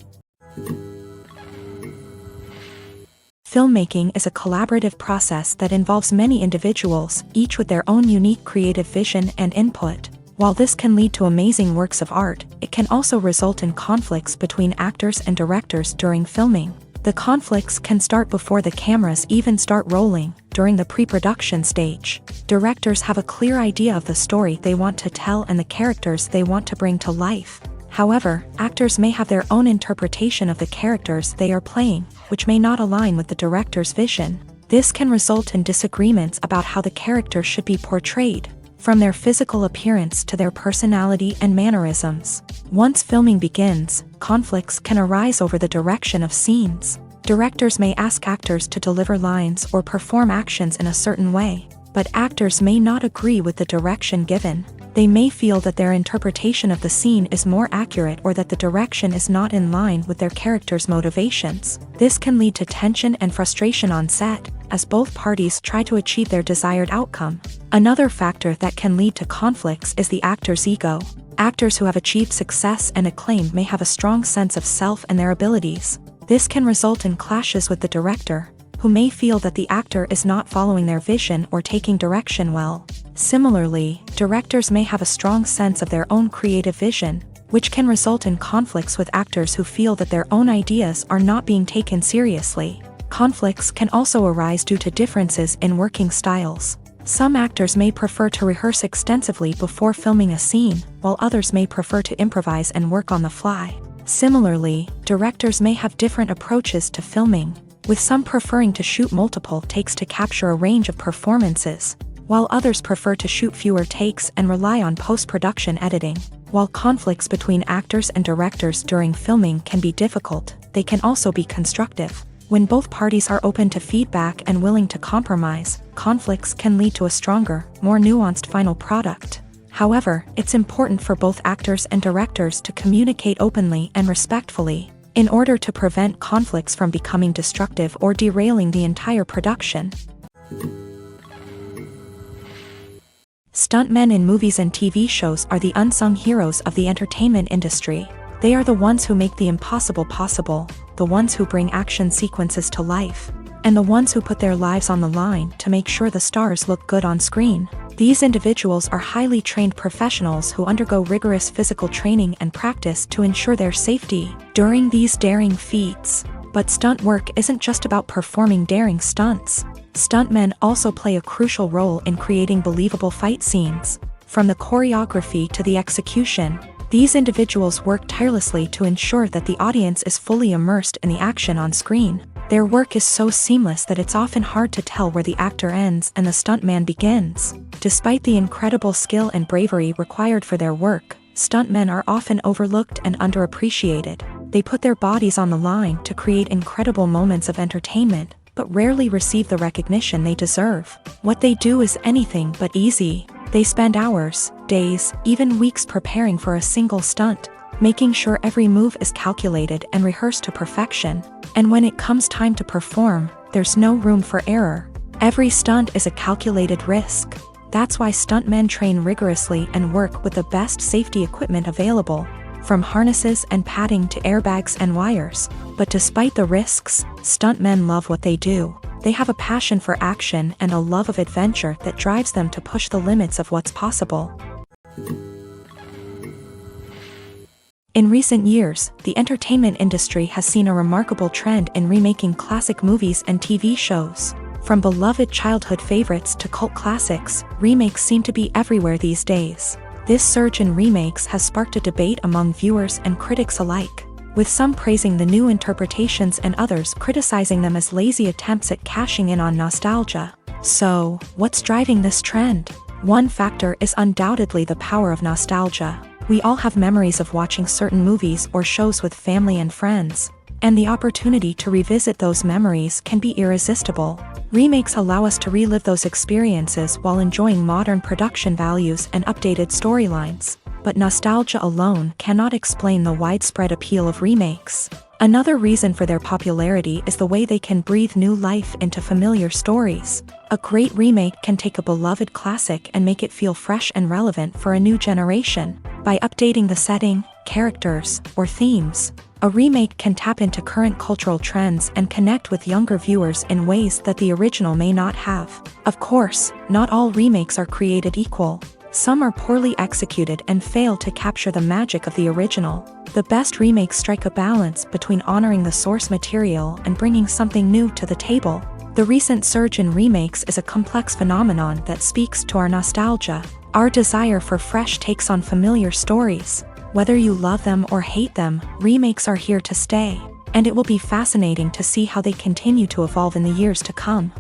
Filmmaking is a collaborative process that involves many individuals, each with their own unique creative vision and input. While this can lead to amazing works of art, it can also result in conflicts between actors and directors during filming. The conflicts can start before the cameras even start rolling, during the pre-production stage. Directors have a clear idea of the story they want to tell and the characters they want to bring to life. However, actors may have their own interpretation of the characters they are playing, which may not align with the director's vision. This can result in disagreements about how the character should be portrayed, from their physical appearance to their personality and mannerisms. Once filming begins, conflicts can arise over the direction of scenes. Directors may ask actors to deliver lines or perform actions in a certain way, but actors may not agree with the direction given. They may feel that their interpretation of the scene is more accurate or that the direction is not in line with their character's motivations. This can lead to tension and frustration on set, as both parties try to achieve their desired outcome. Another factor that can lead to conflicts is the actor's ego. Actors who have achieved success and acclaim may have a strong sense of self and their abilities. This can result in clashes with the director, who may feel that the actor is not following their vision or taking direction well. Similarly, directors may have a strong sense of their own creative vision, which can result in conflicts with actors who feel that their own ideas are not being taken seriously. Conflicts can also arise due to differences in working styles. Some actors may prefer to rehearse extensively before filming a scene, while others may prefer to improvise and work on the fly. Similarly, directors may have different approaches to filming, with some preferring to shoot multiple takes to capture a range of performances, while others prefer to shoot fewer takes and rely on post-production editing. While conflicts between actors and directors during filming can be difficult, they can also be constructive. When both parties are open to feedback and willing to compromise, conflicts can lead to a stronger, more nuanced final product. However, it's important for both actors and directors to communicate openly and respectfully, in order to prevent conflicts from becoming destructive or derailing the entire production. Stuntmen in movies and TV shows are the unsung heroes of the entertainment industry. They are the ones who make the impossible possible, the ones who bring action sequences to life, and the ones who put their lives on the line to make sure the stars look good on screen. These individuals are highly trained professionals who undergo rigorous physical training and practice to ensure their safety during these daring feats. But stunt work isn't just about performing daring stunts. Stuntmen also play a crucial role in creating believable fight scenes. From the choreography to the execution, these individuals work tirelessly to ensure that the audience is fully immersed in the action on screen. Their work is so seamless that it's often hard to tell where the actor ends and the stuntman begins. Despite the incredible skill and bravery required for their work, stuntmen are often overlooked and underappreciated. They put their bodies on the line to create incredible moments of entertainment, but rarely receive the recognition they deserve. What they do is anything but easy. They spend hours, days, even weeks preparing for a single stunt, making sure every move is calculated and rehearsed to perfection. And when it comes time to perform, there's no room for error. Every stunt is a calculated risk. That's why stuntmen train rigorously and work with the best safety equipment available, from harnesses and padding to airbags and wires. But despite the risks, stuntmen love what they do. They have a passion for action and a love of adventure that drives them to push the limits of what's possible. In recent years, the entertainment industry has seen a remarkable trend in remaking classic movies and TV shows. From beloved childhood favorites to cult classics, remakes seem to be everywhere these days. This surge in remakes has sparked a debate among viewers and critics alike, with some praising the new interpretations and others criticizing them as lazy attempts at cashing in on nostalgia. So, what's driving this trend? One factor is undoubtedly the power of nostalgia. We all have memories of watching certain movies or shows with family and friends, and the opportunity to revisit those memories can be irresistible. Remakes allow us to relive those experiences while enjoying modern production values and updated storylines. But nostalgia alone cannot explain the widespread appeal of remakes. Another reason for their popularity is the way they can breathe new life into familiar stories. A great remake can take a beloved classic and make it feel fresh and relevant for a new generation. By updating the setting, characters, or themes, a remake can tap into current cultural trends and connect with younger viewers in ways that the original may not have. Of course, not all remakes are created equal. Some are poorly executed and fail to capture the magic of the original. The best remakes strike a balance between honoring the source material and bringing something new to the table. The recent surge in remakes is a complex phenomenon that speaks to our nostalgia, our desire for fresh takes on familiar stories. Whether you love them or hate them, remakes are here to stay, and it will be fascinating to see how they continue to evolve in the years to come.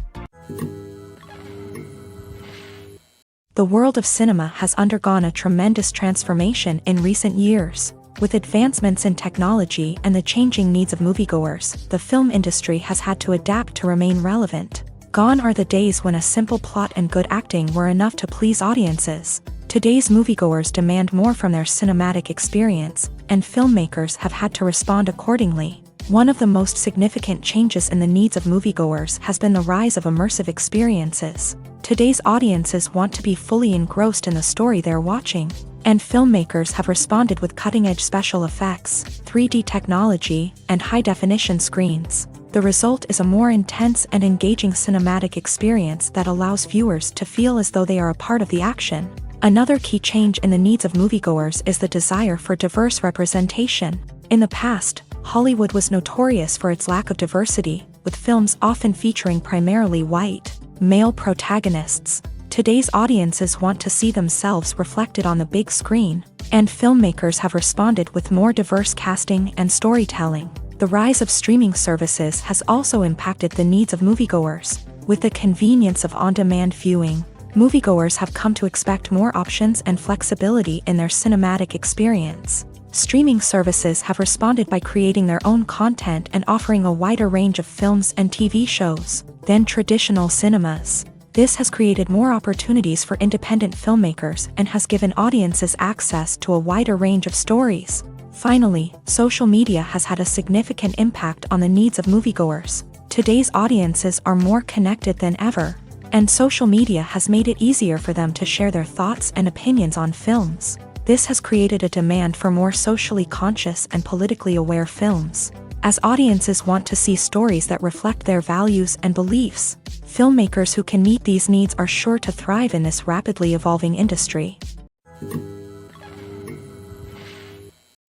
The world of cinema has undergone a tremendous transformation in recent years. With advancements in technology and the changing needs of moviegoers, the film industry has had to adapt to remain relevant. Gone are the days when a simple plot and good acting were enough to please audiences. Today's moviegoers demand more from their cinematic experience, and filmmakers have had to respond accordingly. One of the most significant changes in the needs of moviegoers has been the rise of immersive experiences. Today's audiences want to be fully engrossed in the story they're watching, and filmmakers have responded with cutting-edge special effects, 3D technology, and high-definition screens. The result is a more intense and engaging cinematic experience that allows viewers to feel as though they are a part of the action. Another key change in the needs of moviegoers is the desire for diverse representation. In the past, Hollywood was notorious for its lack of diversity, with films often featuring primarily white, male protagonists. Today's audiences want to see themselves reflected on the big screen, and filmmakers have responded with more diverse casting and storytelling. The rise of streaming services has also impacted the needs of moviegoers. With the convenience of on-demand viewing, moviegoers have come to expect more options and flexibility in their cinematic experience. Streaming services have responded by creating their own content and offering a wider range of films and TV shows than traditional cinemas. This has created more opportunities for independent filmmakers and has given audiences access to a wider range of stories. Finally, social media has had a significant impact on the needs of moviegoers. Today's audiences are more connected than ever, and social media has made it easier for them to share their thoughts and opinions on films. This has created a demand for more socially conscious and politically aware films. As audiences want to see stories that reflect their values and beliefs, filmmakers who can meet these needs are sure to thrive in this rapidly evolving industry.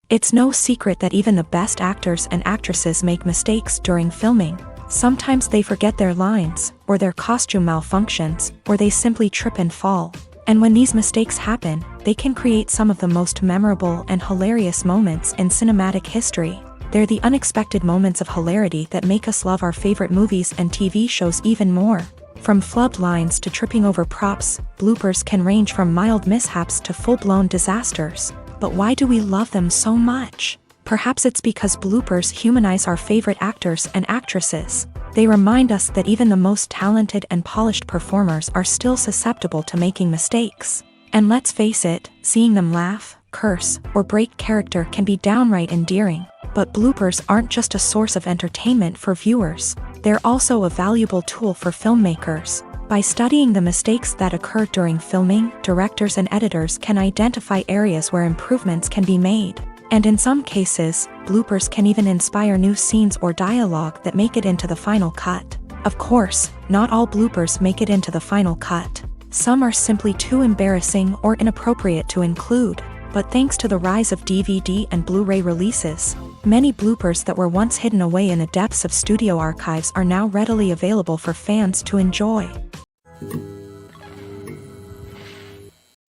It's no secret that even the best actors and actresses make mistakes during filming. Sometimes they forget their lines, or their costume malfunctions, or they simply trip and fall. And when these mistakes happen, they can create some of the most memorable and hilarious moments in cinematic history. They're the unexpected moments of hilarity that make us love our favorite movies and TV shows even more. From flubbed lines to tripping over props, bloopers can range from mild mishaps to full-blown disasters. But why do we love them so much? Perhaps it's because bloopers humanize our favorite actors and actresses. They remind us that even the most talented and polished performers are still susceptible to making mistakes. And let's face it, seeing them laugh, curse, or break character can be downright endearing. But bloopers aren't just a source of entertainment for viewers. They're also a valuable tool for filmmakers. By studying the mistakes that occur during filming, directors and editors can identify areas where improvements can be made. And in some cases, bloopers can even inspire new scenes or dialogue that make it into the final cut. Of course, not all bloopers make it into the final cut. Some are simply too embarrassing or inappropriate to include. But thanks to the rise of DVD and Blu-ray releases, many bloopers that were once hidden away in the depths of studio archives are now readily available for fans to enjoy.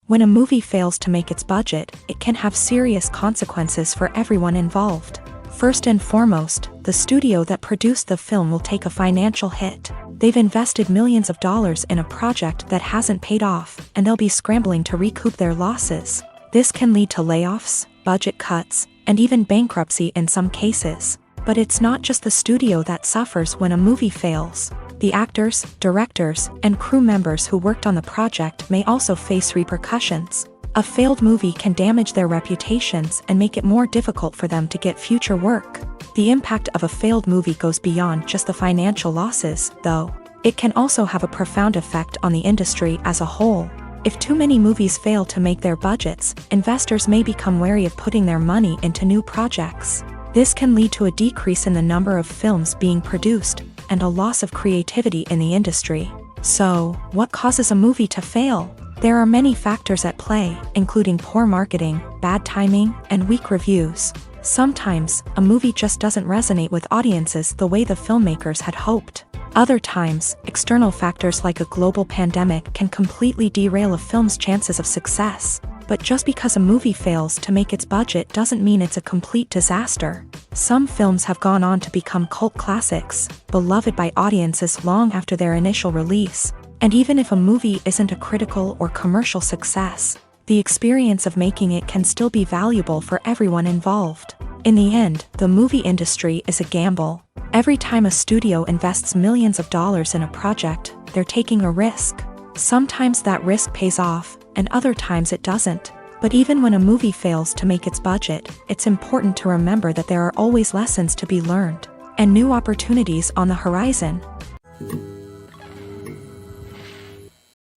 When a movie fails to make its budget, it can have serious consequences for everyone involved. First and foremost, the studio that produced the film will take a financial hit. They've invested millions of dollars in a project that hasn't paid off, and they'll be scrambling to recoup their losses. This can lead to layoffs, budget cuts, and even bankruptcy in some cases. But it's not just the studio that suffers when a movie fails. The actors, directors, and crew members who worked on the project may also face repercussions. A failed movie can damage their reputations and make it more difficult for them to get future work. The impact of a failed movie goes beyond just the financial losses, though. It can also have a profound effect on the industry as a whole. If too many movies fail to make their budgets, investors may become wary of putting their money into new projects. This can lead to a decrease in the number of films being produced, and a loss of creativity in the industry. So, what causes a movie to fail? There are many factors at play, including poor marketing, bad timing, and weak reviews. Sometimes, a movie just doesn't resonate with audiences the way the filmmakers had hoped. Other times, external factors like a global pandemic can completely derail a film's chances of success. But just because a movie fails to make its budget doesn't mean it's a complete disaster. Some films have gone on to become cult classics, beloved by audiences long after their initial release. And even if a movie isn't a critical or commercial success, the experience of making it can still be valuable for everyone involved. In the end, the movie industry is a gamble. Every time a studio invests millions of dollars in a project, they're taking a risk. Sometimes that risk pays off, and other times it doesn't. But even when a movie fails to make its budget, it's important to remember that there are always lessons to be learned, and new opportunities on the horizon.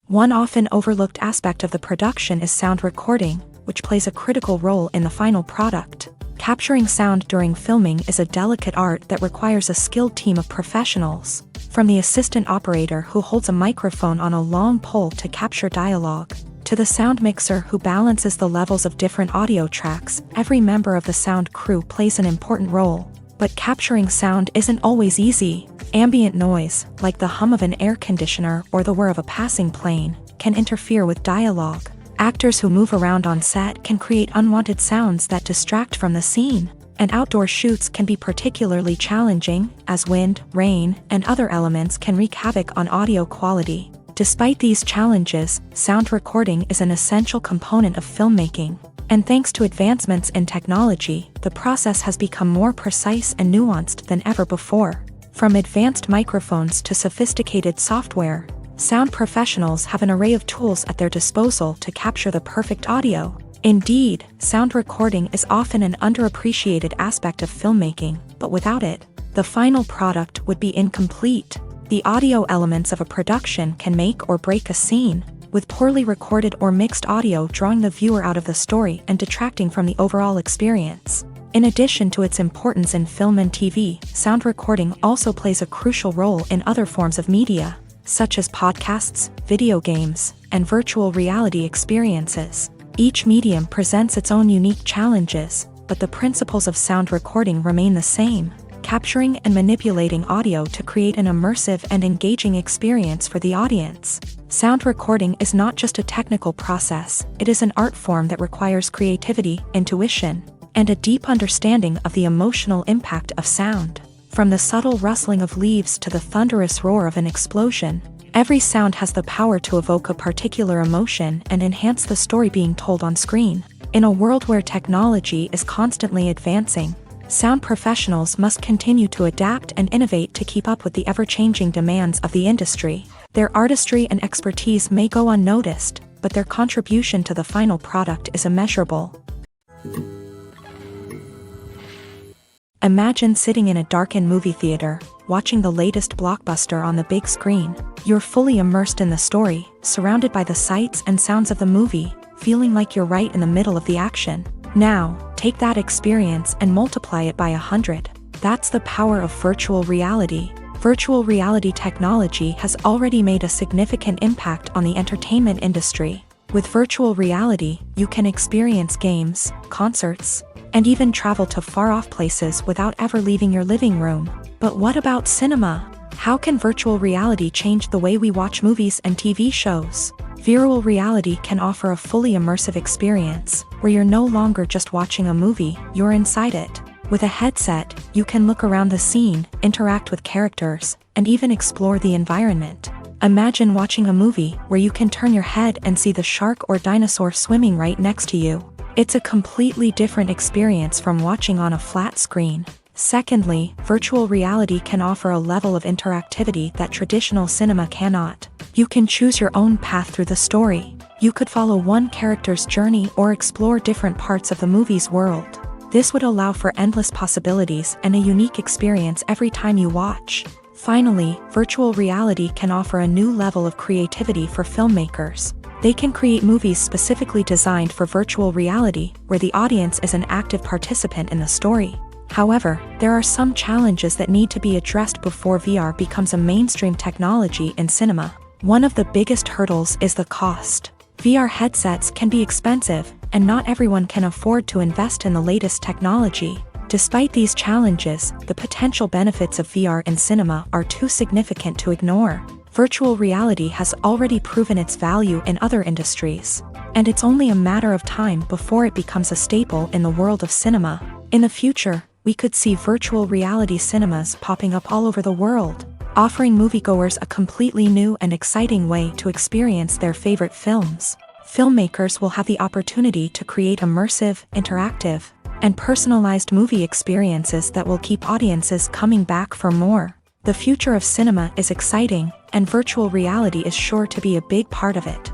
One often overlooked aspect of the production is sound recording, which plays a critical role in the final product. Capturing sound during filming is a delicate art that requires a skilled team of professionals. From the assistant operator who holds a microphone on a long pole to capture dialogue, to the sound mixer who balances the levels of different audio tracks, every member of the sound crew plays an important role. But capturing sound isn't always easy. Ambient noise, like the hum of an air conditioner or the whir of a passing plane, can interfere with dialogue. Actors who move around on set can create unwanted sounds that distract from the scene. And outdoor shoots can be particularly challenging, as wind, rain, and other elements can wreak havoc on audio quality. Despite these challenges, sound recording is an essential component of filmmaking. And thanks to advancements in technology, the process has become more precise and nuanced than ever before. From advanced microphones to sophisticated software, sound professionals have an array of tools at their disposal to capture the perfect audio. Indeed, sound recording is often an underappreciated aspect of filmmaking, but without it, the final product would be incomplete. The audio elements of a production can make or break a scene, with poorly recorded or mixed audio drawing the viewer out of the story and detracting from the overall experience. In addition to its importance in film and TV, sound recording also plays a crucial role in other forms of media, such as podcasts, video games, and virtual reality experiences. Each medium presents its own unique challenges, but the principles of sound recording remain the same, capturing and manipulating audio to create an immersive and engaging experience for the audience. Sound recording is not just a technical process, it is an art form that requires creativity, intuition, and a deep understanding of the emotional impact of sound. From the subtle rustling of leaves to the thunderous roar of an explosion, every sound has the power to evoke a particular emotion and enhance the story being told on screen. In a world where technology is constantly advancing, sound professionals must continue to adapt and innovate to keep up with the ever-changing demands of the industry. Their artistry and expertise may go unnoticed, but their contribution to the final product is immeasurable. Imagine sitting in a darkened movie theater, watching the latest blockbuster on the big screen. You're fully immersed in the story, surrounded by the sights and sounds of the movie, feeling like you're right in the middle of the action. Now, take that experience and multiply it by 100. That's the power of virtual reality. Virtual reality technology has already made a significant impact on the entertainment industry. With virtual reality, you can experience games, concerts, and even travel to far-off places without ever leaving your living room. But what about cinema? How can virtual reality change the way we watch movies and TV shows? Virtual reality can offer a fully immersive experience, where you're no longer just watching a movie, you're inside it. With a headset, you can look around the scene, interact with characters, and even explore the environment. Imagine watching a movie where you can turn your head and see the shark or dinosaur swimming right next to you. It's a completely different experience from watching on a flat screen. Secondly, virtual reality can offer a level of interactivity that traditional cinema cannot. You can choose your own path through the story. You could follow one character's journey or explore different parts of the movie's world. This would allow for endless possibilities and a unique experience every time you watch. Finally, virtual reality can offer a new level of creativity for filmmakers. They can create movies specifically designed for virtual reality, where the audience is an active participant in the story. However, there are some challenges that need to be addressed before VR becomes a mainstream technology in cinema. One of the biggest hurdles is the cost. VR headsets can be expensive, and not everyone can afford to invest in the latest technology. Despite these challenges, the potential benefits of VR in cinema are too significant to ignore. Virtual reality has already proven its value in other industries, and it's only a matter of time before it becomes a staple in the world of cinema. In the future, we could see virtual reality cinemas popping up all over the world, offering moviegoers a completely new and exciting way to experience their favorite films. Filmmakers will have the opportunity to create immersive, interactive, and personalized movie experiences that will keep audiences coming back for more. The future of cinema is exciting, and virtual reality is sure to be a big part of it.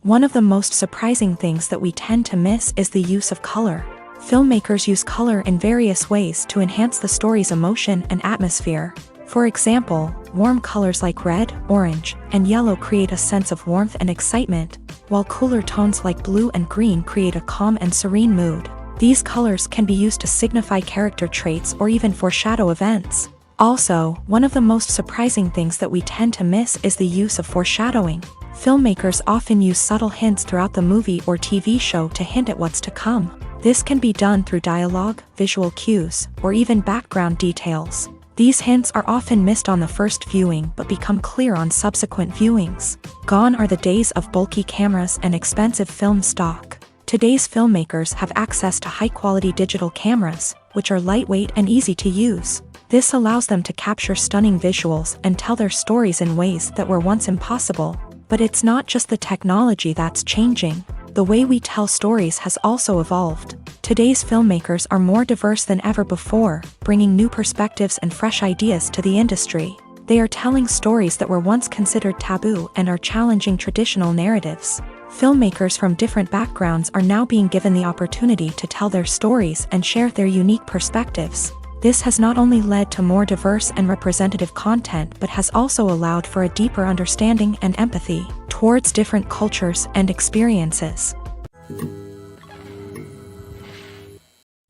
One of the most surprising things that we tend to miss is the use of color. Filmmakers use color in various ways to enhance the story's emotion and atmosphere. For example, warm colors like red, orange, and yellow create a sense of warmth and excitement, while cooler tones like blue and green create a calm and serene mood. These colors can be used to signify character traits or even foreshadow events. Also, one of the most surprising things that we tend to miss is the use of foreshadowing. Filmmakers often use subtle hints throughout the movie or TV show to hint at what's to come. This can be done through dialogue, visual cues, or even background details. These hints are often missed on the first viewing but become clear on subsequent viewings. Gone are the days of bulky cameras and expensive film stock. Today's filmmakers have access to high-quality digital cameras, which are lightweight and easy to use. This allows them to capture stunning visuals and tell their stories in ways that were once impossible. But it's not just the technology that's changing. The way we tell stories has also evolved. Today's filmmakers are more diverse than ever before, bringing new perspectives and fresh ideas to the industry. They are telling stories that were once considered taboo and are challenging traditional narratives. Filmmakers from different backgrounds are now being given the opportunity to tell their stories and share their unique perspectives. This has not only led to more diverse and representative content but has also allowed for a deeper understanding and empathy towards different cultures and experiences.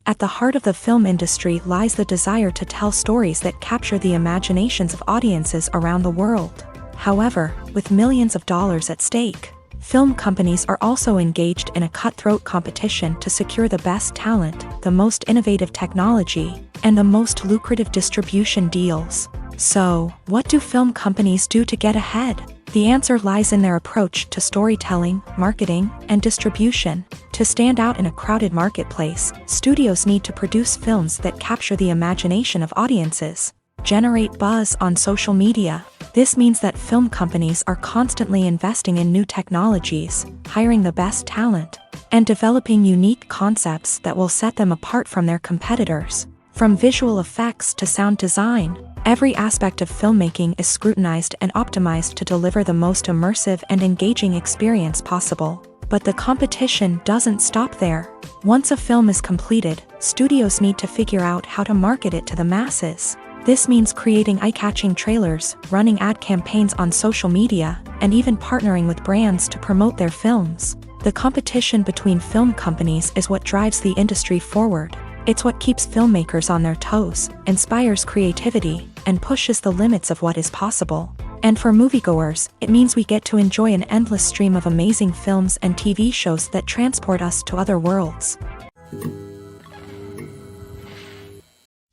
At the heart of the film industry lies the desire to tell stories that capture the imaginations of audiences around the world. However, with millions of dollars at stake, film companies are also engaged in a cutthroat competition to secure the best talent, the most innovative technology, and the most lucrative distribution deals. So, what do film companies do to get ahead? The answer lies in their approach to storytelling, marketing, and distribution. To stand out in a crowded marketplace, studios need to produce films that capture the imagination of audiences, generate buzz on social media. This means that film companies are constantly investing in new technologies, hiring the best talent, and developing unique concepts that will set them apart from their competitors. From visual effects to sound design, every aspect of filmmaking is scrutinized and optimized to deliver the most immersive and engaging experience possible. But the competition doesn't stop there. Once a film is completed, studios need to figure out how to market it to the masses. This means creating eye-catching trailers, running ad campaigns on social media, and even partnering with brands to promote their films. The competition between film companies is what drives the industry forward. It's what keeps filmmakers on their toes, inspires creativity, and pushes the limits of what is possible. And for moviegoers, it means we get to enjoy an endless stream of amazing films and TV shows that transport us to other worlds.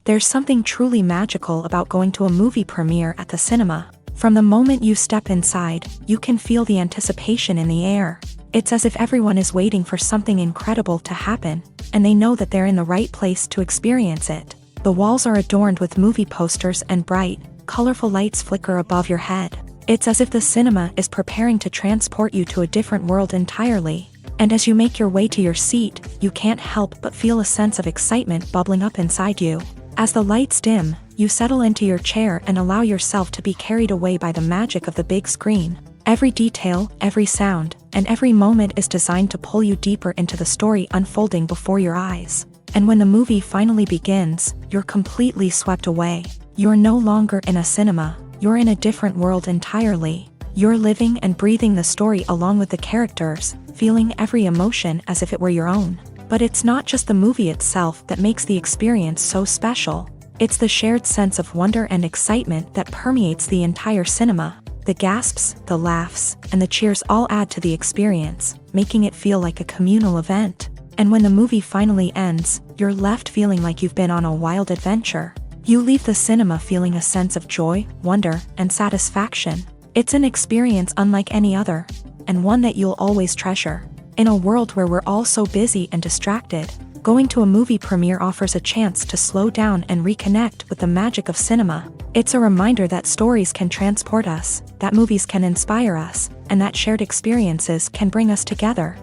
There's something truly magical about going to a movie premiere at the cinema. From the moment you step inside, you can feel the anticipation in the air. It's as if everyone is waiting for something incredible to happen, and they know that they're in the right place to experience it. The walls are adorned with movie posters and bright, colorful lights flicker above your head. It's as if the cinema is preparing to transport you to a different world entirely. And as you make your way to your seat, you can't help but feel a sense of excitement bubbling up inside you. As the lights dim, you settle into your chair and allow yourself to be carried away by the magic of the big screen. Every detail, every sound, and every moment is designed to pull you deeper into the story unfolding before your eyes. And when the movie finally begins, you're completely swept away. You're no longer in a cinema, you're in a different world entirely. You're living and breathing the story along with the characters, feeling every emotion as if it were your own. But it's not just the movie itself that makes the experience so special. It's the shared sense of wonder and excitement that permeates the entire cinema. The gasps, the laughs, and the cheers all add to the experience, making it feel like a communal event. And when the movie finally ends, you're left feeling like you've been on a wild adventure. You leave the cinema feeling a sense of joy, wonder, and satisfaction. It's an experience unlike any other, and one that you'll always treasure. In a world where we're all so busy and distracted, going to a movie premiere offers a chance to slow down and reconnect with the magic of cinema. It's a reminder that stories can transport us, that movies can inspire us, and that shared experiences can bring us together.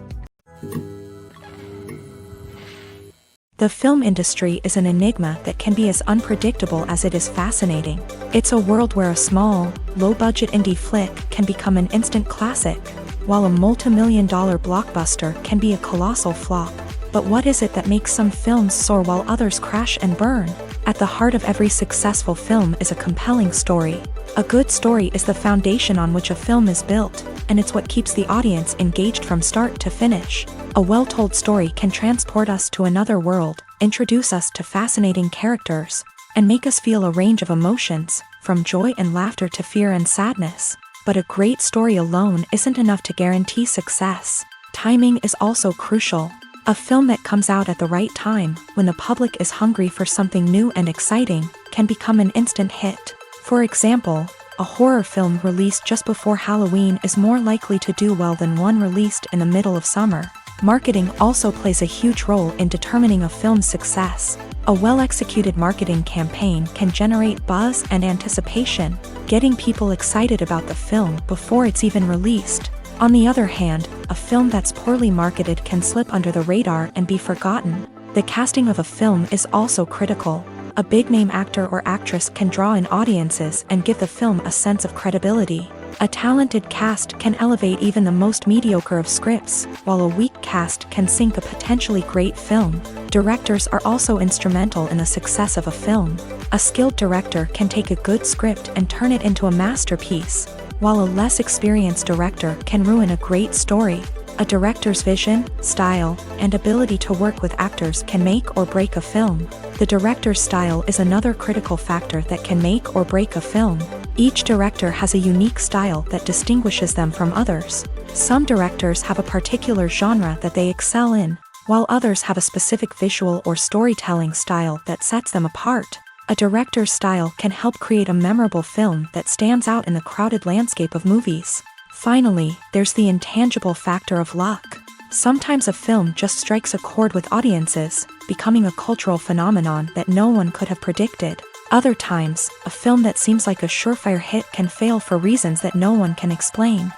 The film industry is an enigma that can be as unpredictable as it is fascinating. It's a world where a small, low-budget indie flick can become an instant classic, while a multi-million-dollar blockbuster can be a colossal flop. But what is it that makes some films soar while others crash and burn? At the heart of every successful film is a compelling story. A good story is the foundation on which a film is built, and it's what keeps the audience engaged from start to finish. A well-told story can transport us to another world, introduce us to fascinating characters, and make us feel a range of emotions, from joy and laughter to fear and sadness. But a great story alone isn't enough to guarantee success. Timing is also crucial. A film that comes out at the right time, when the public is hungry for something new and exciting, can become an instant hit. For example, a horror film released just before Halloween is more likely to do well than one released in the middle of summer. Marketing also plays a huge role in determining a film's success. A well-executed marketing campaign can generate buzz and anticipation, getting people excited about the film before it's even released. On the other hand, a film that's poorly marketed can slip under the radar and be forgotten. The casting of a film is also critical. A big-name actor or actress can draw in audiences and give the film a sense of credibility. A talented cast can elevate even the most mediocre of scripts, while a weak cast can sink a potentially great film. Directors are also instrumental in the success of a film. A skilled director can take a good script and turn it into a masterpiece, while a less experienced director can ruin a great story. A director's vision, style, and ability to work with actors can make or break a film. The director's style is another critical factor that can make or break a film. Each director has a unique style that distinguishes them from others. Some directors have a particular genre that they excel in, while others have a specific visual or storytelling style that sets them apart. A director's style can help create a memorable film that stands out in the crowded landscape of movies. Finally, there's the intangible factor of luck. Sometimes a film just strikes a chord with audiences, becoming a cultural phenomenon that no one could have predicted. Other times, a film that seems like a surefire hit can fail for reasons that no one can explain.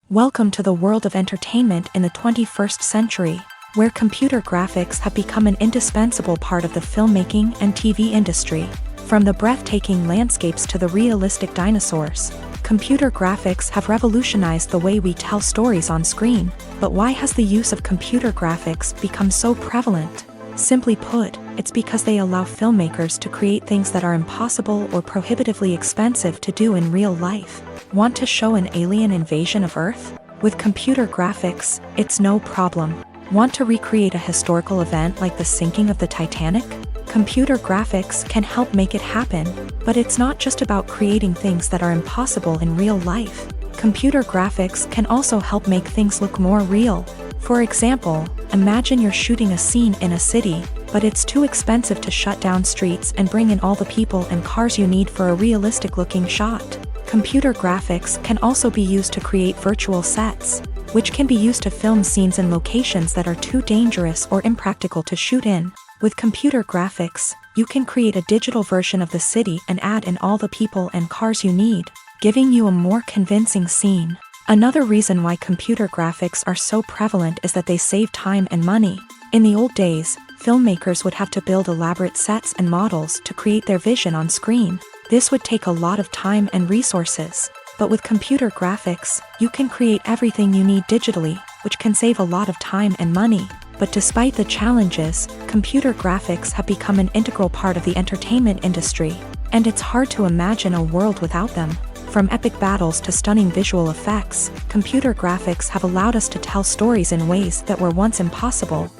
Welcome to the world of entertainment in the 21st century, where computer graphics have become an indispensable part of the filmmaking and TV industry. From the breathtaking landscapes to the realistic dinosaurs, Computer graphics have revolutionized the way we tell stories on screen, but why has the use of computer graphics become so prevalent? Simply put, it's because they allow filmmakers to create things that are impossible or prohibitively expensive to do in real life. Want to show an alien invasion of Earth? With computer graphics, it's no problem. Want to recreate a historical event like the sinking of the Titanic? Computer graphics can help make it happen, but it's not just about creating things that are impossible in real life. Computer graphics can also help make things look more real. For example, imagine you're shooting a scene in a city, but it's too expensive to shut down streets and bring in all the people and cars you need for a realistic-looking shot. Computer graphics can also be used to create virtual sets, which can be used to film scenes in locations that are too dangerous or impractical to shoot in. With computer graphics, you can create a digital version of the city and add in all the people and cars you need, giving you a more convincing scene. Another reason why computer graphics are so prevalent is that they save time and money. In the old days, filmmakers would have to build elaborate sets and models to create their vision on screen. This would take a lot of time and resources. But with computer graphics, you can create everything you need digitally, which can save a lot of time and money. But despite the challenges, computer graphics have become an integral part of the entertainment industry, and it's hard to imagine a world without them. From epic battles to stunning visual effects, computer graphics have allowed us to tell stories in ways that were once impossible.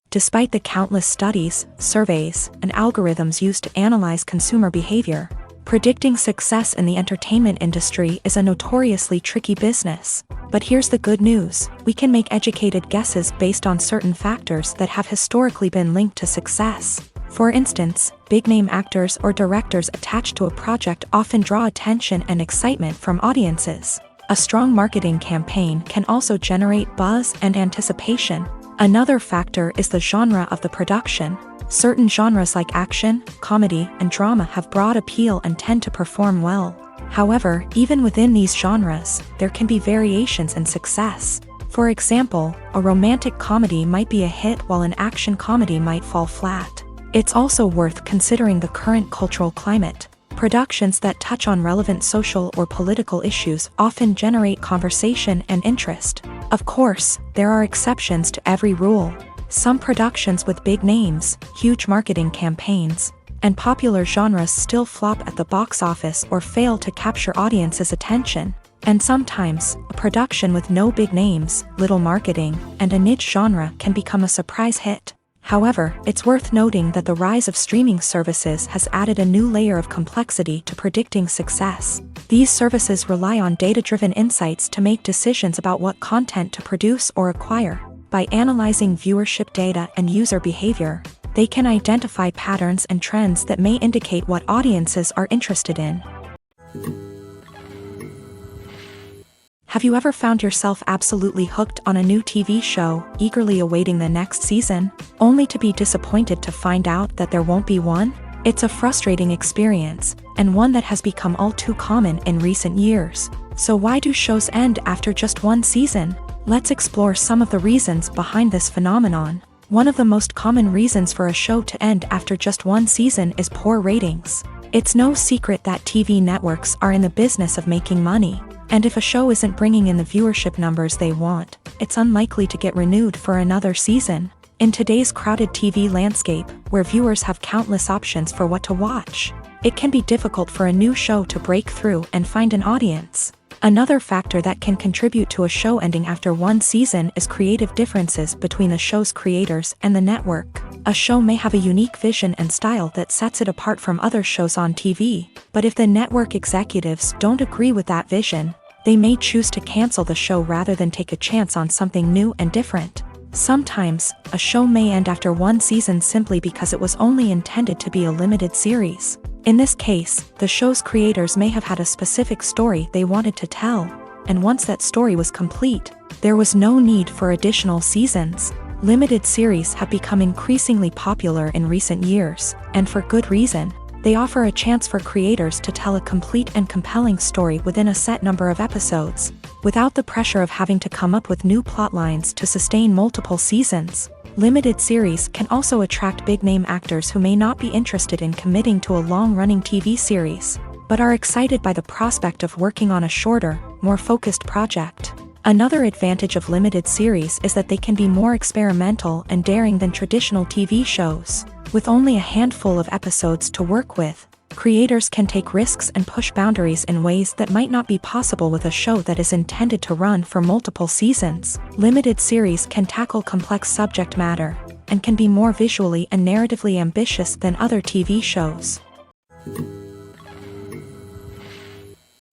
Despite the countless studies, surveys, and algorithms used to analyze consumer behavior, predicting success in the entertainment industry is a notoriously tricky business. But here's the good news: we can make educated guesses based on certain factors that have historically been linked to success. For instance, big-name actors or directors attached to a project often draw attention and excitement from audiences. A strong marketing campaign can also generate buzz and anticipation. Another factor is the genre of the production. Certain genres like action, comedy, and drama have broad appeal and tend to perform well. However, even within these genres, there can be variations in success. For example, a romantic comedy might be a hit while an action comedy might fall flat. It's also worth considering the current cultural climate. Productions that touch on relevant social or political issues often generate conversation and interest. Of course, there are exceptions to every rule. Some productions with big names, huge marketing campaigns, and popular genres still flop at the box office or fail to capture audiences' attention. And sometimes, a production with no big names, little marketing, and a niche genre can become a surprise hit. However, it's worth noting that the rise of streaming services has added a new layer of complexity to predicting success. These services rely on data-driven insights to make decisions about what content to produce or acquire. By analyzing viewership data and user behavior, they can identify patterns and trends that may indicate what audiences are interested in. Have you ever found yourself absolutely hooked on a new TV show, eagerly awaiting the next season, only to be disappointed to find out that there won't be one? It's a frustrating experience, and one that has become all too common in recent years. So why do shows end after just one season? Let's explore some of the reasons behind this phenomenon. One of the most common reasons for a show to end after just one season is poor ratings. It's no secret that TV networks are in the business of making money. And if a show isn't bringing in the viewership numbers they want, it's unlikely to get renewed for another season. In today's crowded TV landscape, where viewers have countless options for what to watch, it can be difficult for a new show to break through and find an audience. Another factor that can contribute to a show ending after one season is creative differences between the show's creators and the network. A show may have a unique vision and style that sets it apart from other shows on TV, but if the network executives don't agree with that vision, they may choose to cancel the show rather than take a chance on something new and different. Sometimes, a show may end after one season simply because it was only intended to be a limited series. In this case, the show's creators may have had a specific story they wanted to tell, and once that story was complete, there was no need for additional seasons. Limited series have become increasingly popular in recent years, and for good reason. They offer a chance for creators to tell a complete and compelling story within a set number of episodes, without the pressure of having to come up with new plot lines to sustain multiple seasons. Limited series can also attract big-name actors who may not be interested in committing to a long-running TV series, but are excited by the prospect of working on a shorter, more focused project. Another advantage of limited series is that they can be more experimental and daring than traditional TV shows. With only a handful of episodes to work with, creators can take risks and push boundaries in ways that might not be possible with a show that is intended to run for multiple seasons. Limited series can tackle complex subject matter, and can be more visually and narratively ambitious than other TV shows.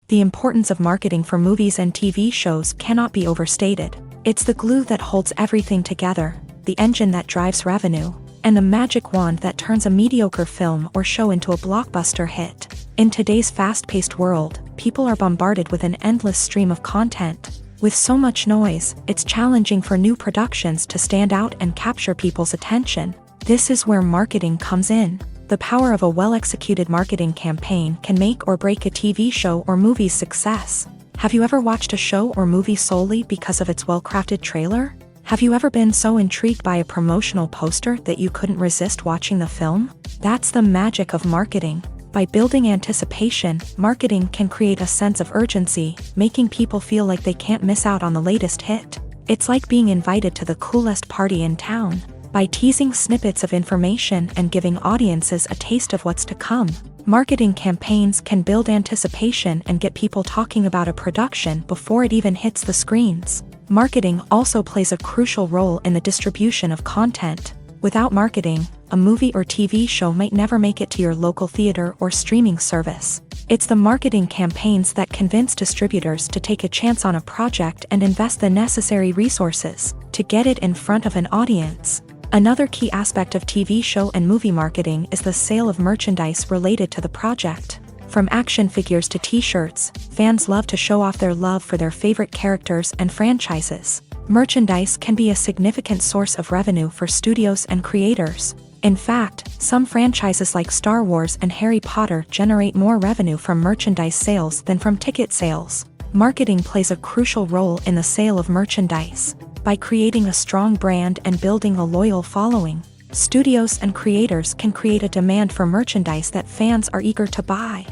The importance of marketing for movies and TV shows cannot be overstated. It's the glue that holds everything together, the engine that drives revenue, and the magic wand that turns a mediocre film or show into a blockbuster hit. In today's fast-paced world, people are bombarded with an endless stream of content. With so much noise, it's challenging for new productions to stand out and capture people's attention. This is where marketing comes in. The power of a well-executed marketing campaign can make or break a TV show or movie's success. Have you ever watched a show or movie solely because of its well-crafted trailer? Have you ever been so intrigued by a promotional poster that you couldn't resist watching the film? That's the magic of marketing. By building anticipation, marketing can create a sense of urgency, making people feel like they can't miss out on the latest hit. It's like being invited to the coolest party in town. By teasing snippets of information and giving audiences a taste of what's to come, marketing campaigns can build anticipation and get people talking about a production before it even hits the screens. Marketing also plays a crucial role in the distribution of content. Without marketing, a movie or TV show might never make it to your local theater or streaming service. It's the marketing campaigns that convince distributors to take a chance on a project and invest the necessary resources to get it in front of an audience. Another key aspect of TV show and movie marketing is the sale of merchandise related to the project. From action figures to t-shirts, fans love to show off their love for their favorite characters and franchises. Merchandise can be a significant source of revenue for studios and creators. In fact, some franchises like Star Wars and Harry Potter generate more revenue from merchandise sales than from ticket sales. Marketing plays a crucial role in the sale of merchandise. By creating a strong brand and building a loyal following, studios and creators can create a demand for merchandise that fans are eager to buy.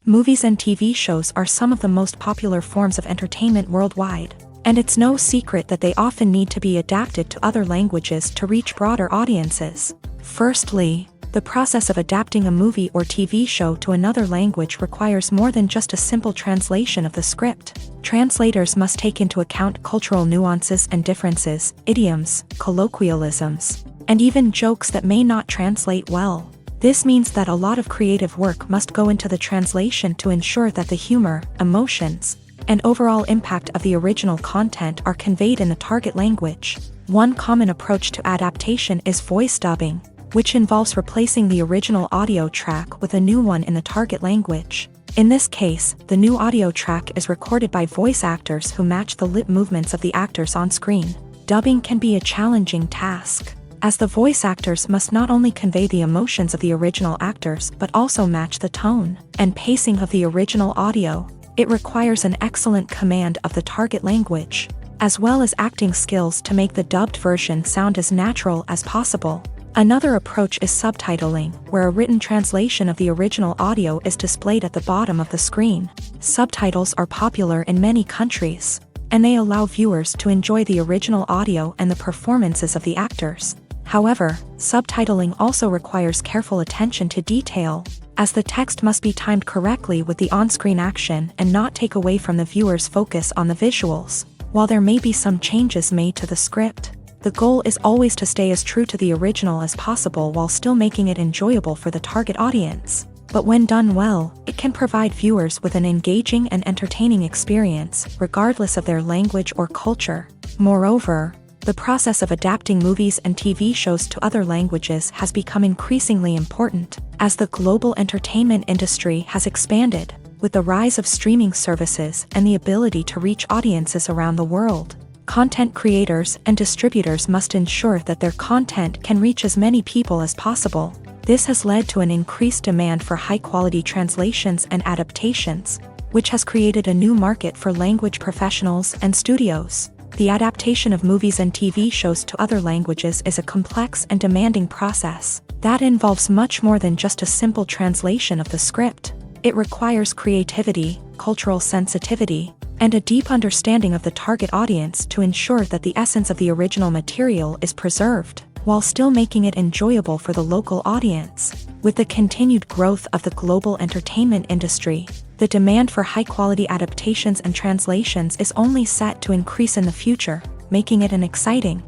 Movies and TV shows are some of the most popular forms of entertainment worldwide, and it's no secret that they often need to be adapted to other languages to reach broader audiences. Firstly, the process of adapting a movie or TV show to another language requires more than just a simple translation of the script. Translators must take into account cultural nuances and differences, idioms, colloquialisms, and even jokes that may not translate well. This means that a lot of creative work must go into the translation to ensure that the humor, emotions, and overall impact of the original content are conveyed in the target language. One common approach to adaptation is voice dubbing, which involves replacing the original audio track with a new one in the target language. In this case, the new audio track is recorded by voice actors who match the lip movements of the actors on screen. Dubbing can be a challenging task, as the voice actors must not only convey the emotions of the original actors but also match the tone and pacing of the original audio. It requires an excellent command of the target language, as well as acting skills to make the dubbed version sound as natural as possible. Another approach is subtitling, where a written translation of the original audio is displayed at the bottom of the screen. Subtitles are popular in many countries, and they allow viewers to enjoy the original audio and the performances of the actors. However, subtitling also requires careful attention to detail, as the text must be timed correctly with the on-screen action and not take away from the viewer's focus on the visuals. While there may be some changes made to the script, the goal is always to stay as true to the original as possible while still making it enjoyable for the target audience. But when done well, it can provide viewers with an engaging and entertaining experience, regardless of their language or culture. Moreover, the process of adapting movies and TV shows to other languages has become increasingly important, as the global entertainment industry has expanded, with the rise of streaming services and the ability to reach audiences around the world. Content creators and distributors must ensure that their content can reach as many people as possible. This has led to an increased demand for high-quality translations and adaptations, which has created a new market for language professionals and studios. The adaptation of movies and TV shows to other languages is a complex and demanding process that involves much more than just a simple translation of the script. It requires creativity, cultural sensitivity, and a deep understanding of the target audience to ensure that the essence of the original material is preserved, while still making it enjoyable for the local audience. With the continued growth of the global entertainment industry, the demand for high-quality adaptations and translations is only set to increase in the future, making it an exciting.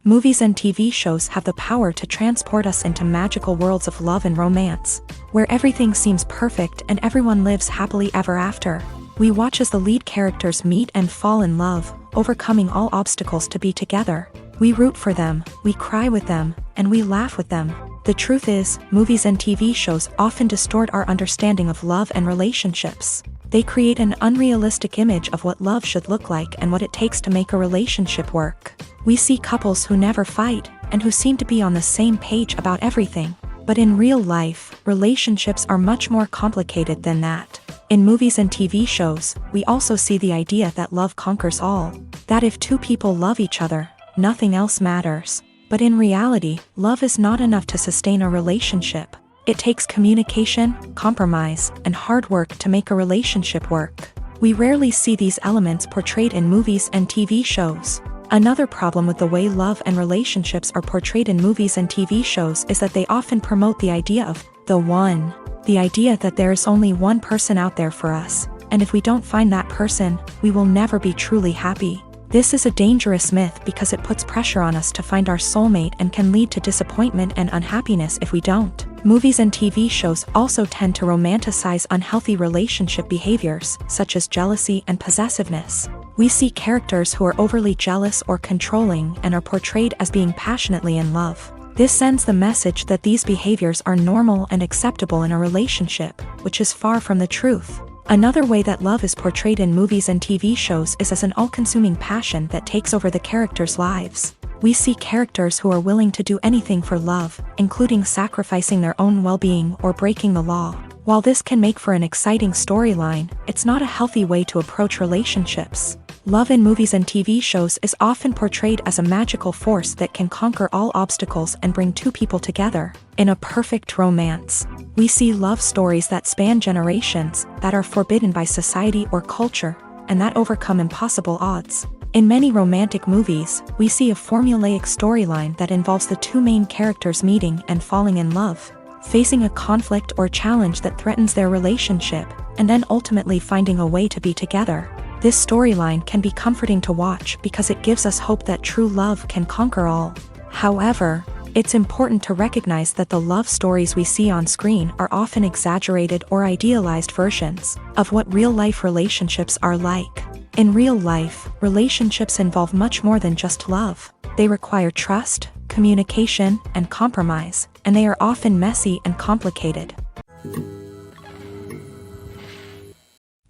Movies and TV shows have the power to transport us into magical worlds of love and romance, where everything seems perfect and everyone lives happily ever after. We watch as the lead characters meet and fall in love, overcoming all obstacles to be together. We root for them, we cry with them, and we laugh with them. The truth is, movies and TV shows often distort our understanding of love and relationships. They create an unrealistic image of what love should look like and what it takes to make a relationship work. We see couples who never fight, and who seem to be on the same page about everything. But in real life, relationships are much more complicated than that. In movies and TV shows, we also see the idea that love conquers all. That if two people love each other, nothing else matters. But in reality, love is not enough to sustain a relationship. It takes communication, compromise, and hard work to make a relationship work. We rarely see these elements portrayed in movies and TV shows. Another problem with the way love and relationships are portrayed in movies and TV shows is that they often promote the idea of the one. The idea that there is only one person out there for us, and if we don't find that person, we will never be truly happy. This is a dangerous myth because it puts pressure on us to find our soulmate and can lead to disappointment and unhappiness if we don't. Movies and TV shows also tend to romanticize unhealthy relationship behaviors, such as jealousy and possessiveness. We see characters who are overly jealous or controlling and are portrayed as being passionately in love. This sends the message that these behaviors are normal and acceptable in a relationship, which is far from the truth. Another way that love is portrayed in movies and TV shows is as an all-consuming passion that takes over the characters' lives. We see characters who are willing to do anything for love, including sacrificing their own well-being or breaking the law. While this can make for an exciting storyline, it's not a healthy way to approach relationships. Love in movies and TV shows is often portrayed as a magical force that can conquer all obstacles and bring two people together in a perfect romance. We see love stories that span generations, that are forbidden by society or culture, and that overcome impossible odds. In many romantic movies, we see a formulaic storyline that involves the two main characters meeting and falling in love, facing a conflict or challenge that threatens their relationship, and then ultimately finding a way to be together. This storyline can be comforting to watch because it gives us hope that true love can conquer all. However, it's important to recognize that the love stories we see on screen are often exaggerated or idealized versions of what real-life relationships are like. In real life, relationships involve much more than just love. They require trust, communication, and compromise, and they are often messy and complicated.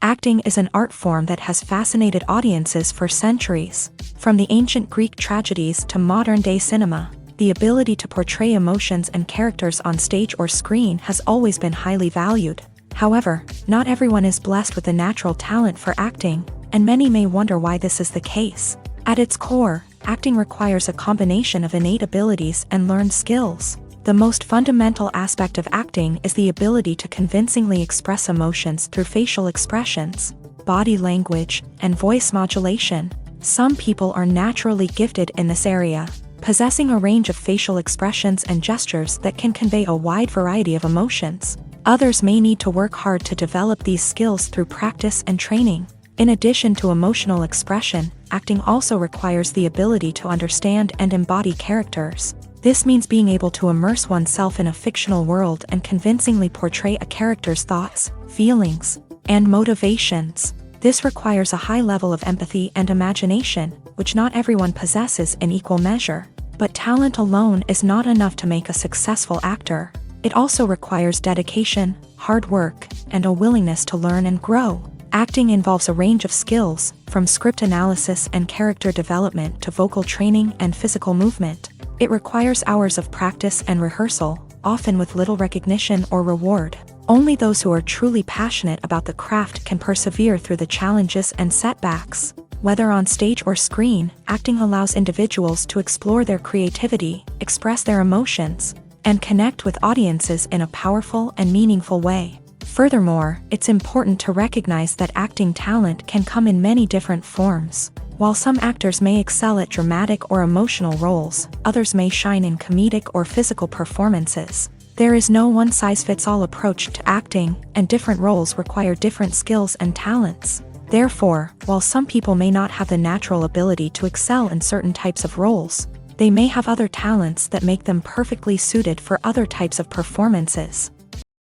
Acting is an art form that has fascinated audiences for centuries. From the ancient Greek tragedies to modern-day cinema, the ability to portray emotions and characters on stage or screen has always been highly valued. However, not everyone is blessed with the natural talent for acting, and many may wonder why this is the case. At its core, acting requires a combination of innate abilities and learned skills. The most fundamental aspect of acting is the ability to convincingly express emotions through facial expressions, body language, and voice modulation. Some people are naturally gifted in this area, possessing a range of facial expressions and gestures that can convey a wide variety of emotions. Others may need to work hard to develop these skills through practice and training. In addition to emotional expression, acting also requires the ability to understand and embody characters. This means being able to immerse oneself in a fictional world and convincingly portray a character's thoughts, feelings, and motivations. This requires a high level of empathy and imagination, which not everyone possesses in equal measure. But talent alone is not enough to make a successful actor. It also requires dedication, hard work, and a willingness to learn and grow. Acting involves a range of skills, from script analysis and character development to vocal training and physical movement. It requires hours of practice and rehearsal, often with little recognition or reward. Only those who are truly passionate about the craft can persevere through the challenges and setbacks. Whether on stage or screen, acting allows individuals to explore their creativity, express their emotions, and connect with audiences in a powerful and meaningful way. Furthermore, it's important to recognize that acting talent can come in many different forms. While some actors may excel at dramatic or emotional roles, others may shine in comedic or physical performances. There is no one-size-fits-all approach to acting, and different roles require different skills and talents. Therefore, while some people may not have the natural ability to excel in certain types of roles, they may have other talents that make them perfectly suited for other types of performances.